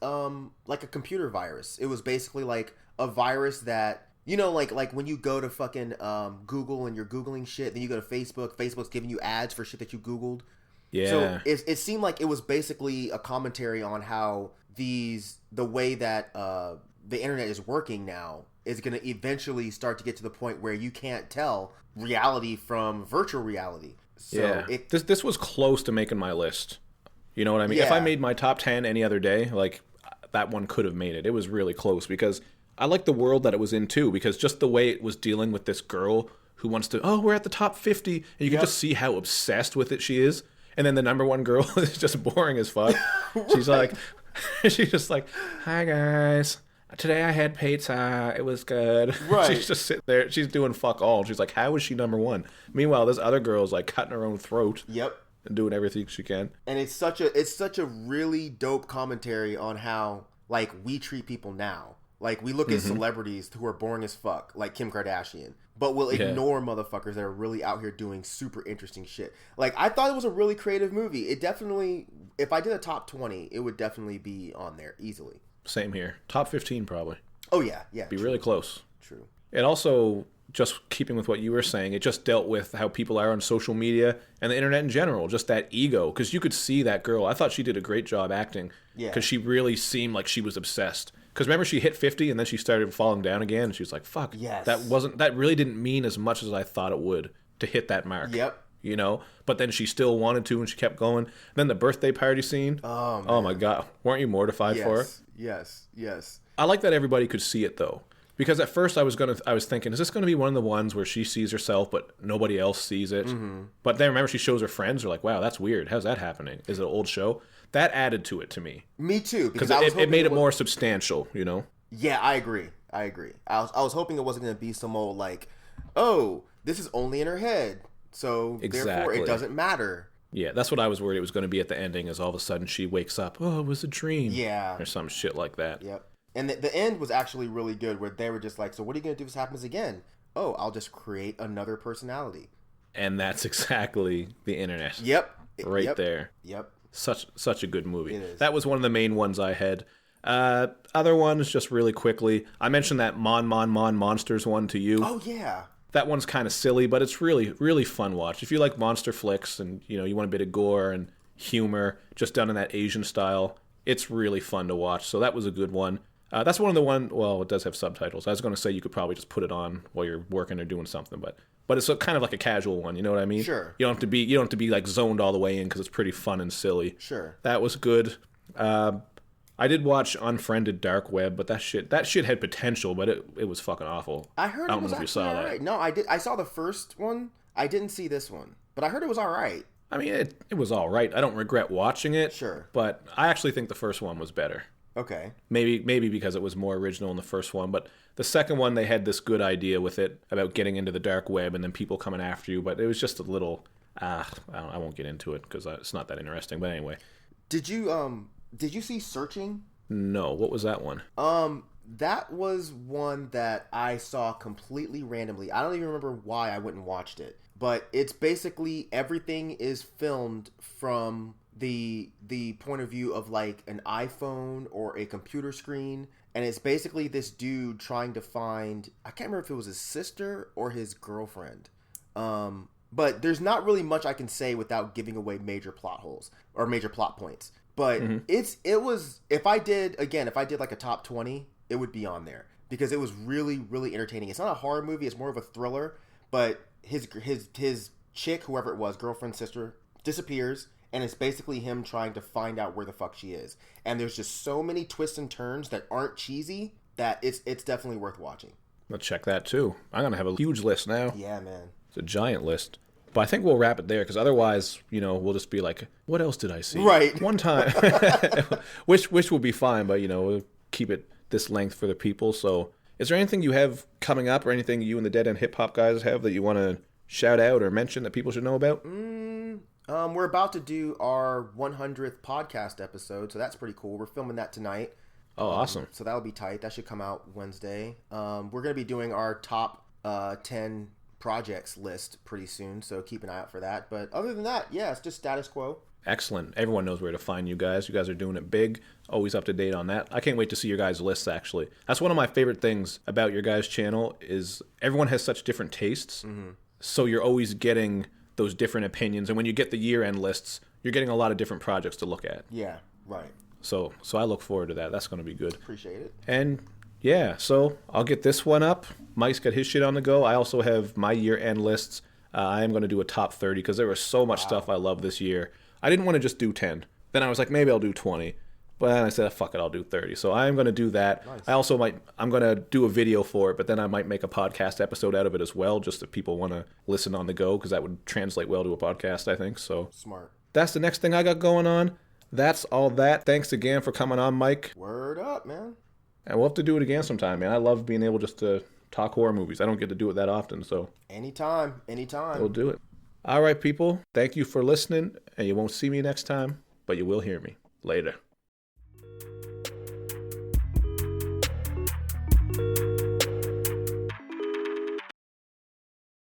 Speaker 2: like a computer virus. It was basically like a virus that, like when you go to fucking Google and you're Googling shit, then you go to Facebook. Facebook's giving you ads for shit that you Googled.
Speaker 1: Yeah.
Speaker 2: So it seemed like it was basically a commentary on how the way that the internet is working now is going to eventually start to get to the point where you can't tell reality from virtual reality. So
Speaker 1: yeah. This was close to making my list. You know what I mean?
Speaker 2: Yeah.
Speaker 1: If I made my top 10 any other day, like that one could have made it. It was really close because I like the world that it was in too, because just the way it was dealing with this girl who wants to, we're at the top 50, and you can just see how obsessed with it she is. And then the number one girl is just boring as fuck. Right. She's just like, hi guys. Today I had pizza. It was good.
Speaker 2: Right.
Speaker 1: She's just sitting there. She's doing fuck all. She's like, how is she number one? Meanwhile, this other girl's like cutting her own throat.
Speaker 2: Yep.
Speaker 1: And doing everything she can.
Speaker 2: And it's such a really dope commentary on how like we treat people now. Like we look at celebrities who are boring as fuck, like Kim Kardashian, but we'll ignore motherfuckers that are really out here doing super interesting shit. Like I thought it was a really creative movie. It definitely, if I did a top 20, it would definitely be on there easily.
Speaker 1: Same here. Top 15 probably.
Speaker 2: Oh yeah.
Speaker 1: Be really close.
Speaker 2: True.
Speaker 1: It also, just keeping with what you were saying, it just dealt with how people are on social media and the internet in general, just that ego. Because you could see that girl. I thought she did a great job acting. Yeah. Because she really seemed like she was obsessed. Because remember, she hit 50 and then she started falling down again. And she was like, fuck.
Speaker 2: Yes.
Speaker 1: That really didn't mean as much as I thought it would to hit that mark.
Speaker 2: Yep.
Speaker 1: You know? But then she still wanted to and she kept going. And then the birthday party scene.
Speaker 2: Oh, man.
Speaker 1: Oh my God. Weren't you mortified for her?
Speaker 2: Yes.
Speaker 1: I like that everybody could see it though. Because at first I was thinking, is this going to be one of the ones where she sees herself but nobody else sees it? Mm-hmm. But then remember she shows her friends. They're like, wow, that's weird. How's that happening? Is it an old show? That added to it to me.
Speaker 2: Me too.
Speaker 1: Because it made it more substantial, you know?
Speaker 2: Yeah, I agree. I was hoping it wasn't going to be some old like, oh, this is only in her head. So therefore it doesn't matter.
Speaker 1: Yeah, that's what I was worried it was going to be at the ending, is all of a sudden she wakes up, oh, it was a dream.
Speaker 2: Yeah.
Speaker 1: Or some shit like that.
Speaker 2: Yep. And the end was actually really good, where they were just like, so what are you going to do if this happens again? Oh, I'll just create another personality.
Speaker 1: And that's exactly the internet.
Speaker 2: Yep.
Speaker 1: Right there.
Speaker 2: Yep.
Speaker 1: Such a good movie.
Speaker 2: It is.
Speaker 1: That was one of the main ones I had. Other ones, just really quickly. I mentioned that Monsters one to you.
Speaker 2: Oh, yeah.
Speaker 1: That one's kind of silly, but it's really, really fun watch. If you like monster flicks and, you want a bit of gore and humor, just done in that Asian style, it's really fun to watch. So that was a good one. That's one of the well, it does have subtitles. I was going to say you could probably just put it on while you're working or doing something, but it's kind of like a casual one. You know what I mean?
Speaker 2: Sure.
Speaker 1: You don't have to be like zoned all the way in because it's pretty fun and silly.
Speaker 2: Sure.
Speaker 1: That was good. I did watch Unfriended Dark Web, but that shit had potential, but it was fucking awful.
Speaker 2: I heard it was actually all right. No, I did. I saw the first one. I didn't see this one, but I heard it was all right.
Speaker 1: I mean, it was all right. I don't regret watching it.
Speaker 2: Sure.
Speaker 1: But I actually think the first one was better.
Speaker 2: Okay.
Speaker 1: Maybe because it was more original in the first one, but the second one they had this good idea with it about getting into the dark web and then people coming after you, but it was just a little I won't get into it because it's not that interesting. But anyway,
Speaker 2: did you see Searching?
Speaker 1: No. What was that one?
Speaker 2: That was one that I saw completely randomly. I don't even remember why I went and watched it, but it's basically everything is filmed from the point of view of like an iPhone or a computer screen, and it's basically this dude trying to find, I can't remember if it was his sister or his girlfriend, but there's not really much I can say without giving away major plot holes or major plot points. But it was if I did like a top 20, it would be on there because it was really, really entertaining. It's not a horror movie, it's more of a thriller, but his chick, whoever it was, girlfriend, sister, disappears. And it's basically him trying to find out where the fuck she is. And there's just so many twists and turns that aren't cheesy that it's definitely worth watching.
Speaker 1: Let's check that too. I'm going to have a huge list now.
Speaker 2: Yeah, man.
Speaker 1: It's a giant list. But I think we'll wrap it there because otherwise, we'll just be like, what else did I see?
Speaker 2: Right.
Speaker 1: One time. which will be fine, but, we'll keep it this length for the people. So is there anything you have coming up or anything you and the Dead End Hip Hop guys have that you want to shout out or mention that people should know about?
Speaker 2: We're about to do our 100th podcast episode, so that's pretty cool. We're filming that tonight.
Speaker 1: Oh, awesome.
Speaker 2: So that'll be tight. That should come out Wednesday. We're going to be doing our top 10 projects list pretty soon, so keep an eye out for that. But other than that, yeah, it's just status quo.
Speaker 1: Excellent. Everyone knows where to find you guys. You guys are doing it big. Always up to date on that. I can't wait to see your guys' lists, actually. That's one of my favorite things about your guys' channel is everyone has such different tastes. Mm-hmm. So you're always getting those different opinions. And when you get the year-end lists, you're getting a lot of different projects to look at.
Speaker 2: Yeah, right.
Speaker 1: So I look forward to that. That's going to be good.
Speaker 2: Appreciate it.
Speaker 1: And yeah, so I'll get this one up. Mike's got his shit on the go. I also have my year-end lists. I am going to do a top 30 because there was so much stuff I love this year. I didn't want to just do 10. Then I was like, maybe I'll do 20. But then I said, fuck it, I'll do 30. So I'm going to do that. Nice. I'm going to do a video for it, but then I might make a podcast episode out of it as well, just if people want to listen on the go, because that would translate well to a podcast, I think. So
Speaker 2: smart.
Speaker 1: That's the next thing I got going on. That's all that. Thanks again for coming on, Myke.
Speaker 2: Word up, man.
Speaker 1: And we'll have to do it again sometime, man. I love being able just to talk horror movies. I don't get to do it that often, so.
Speaker 2: Anytime.
Speaker 1: We'll do it. All right, people. Thank you for listening, and you won't see me next time, but you will hear me. Later.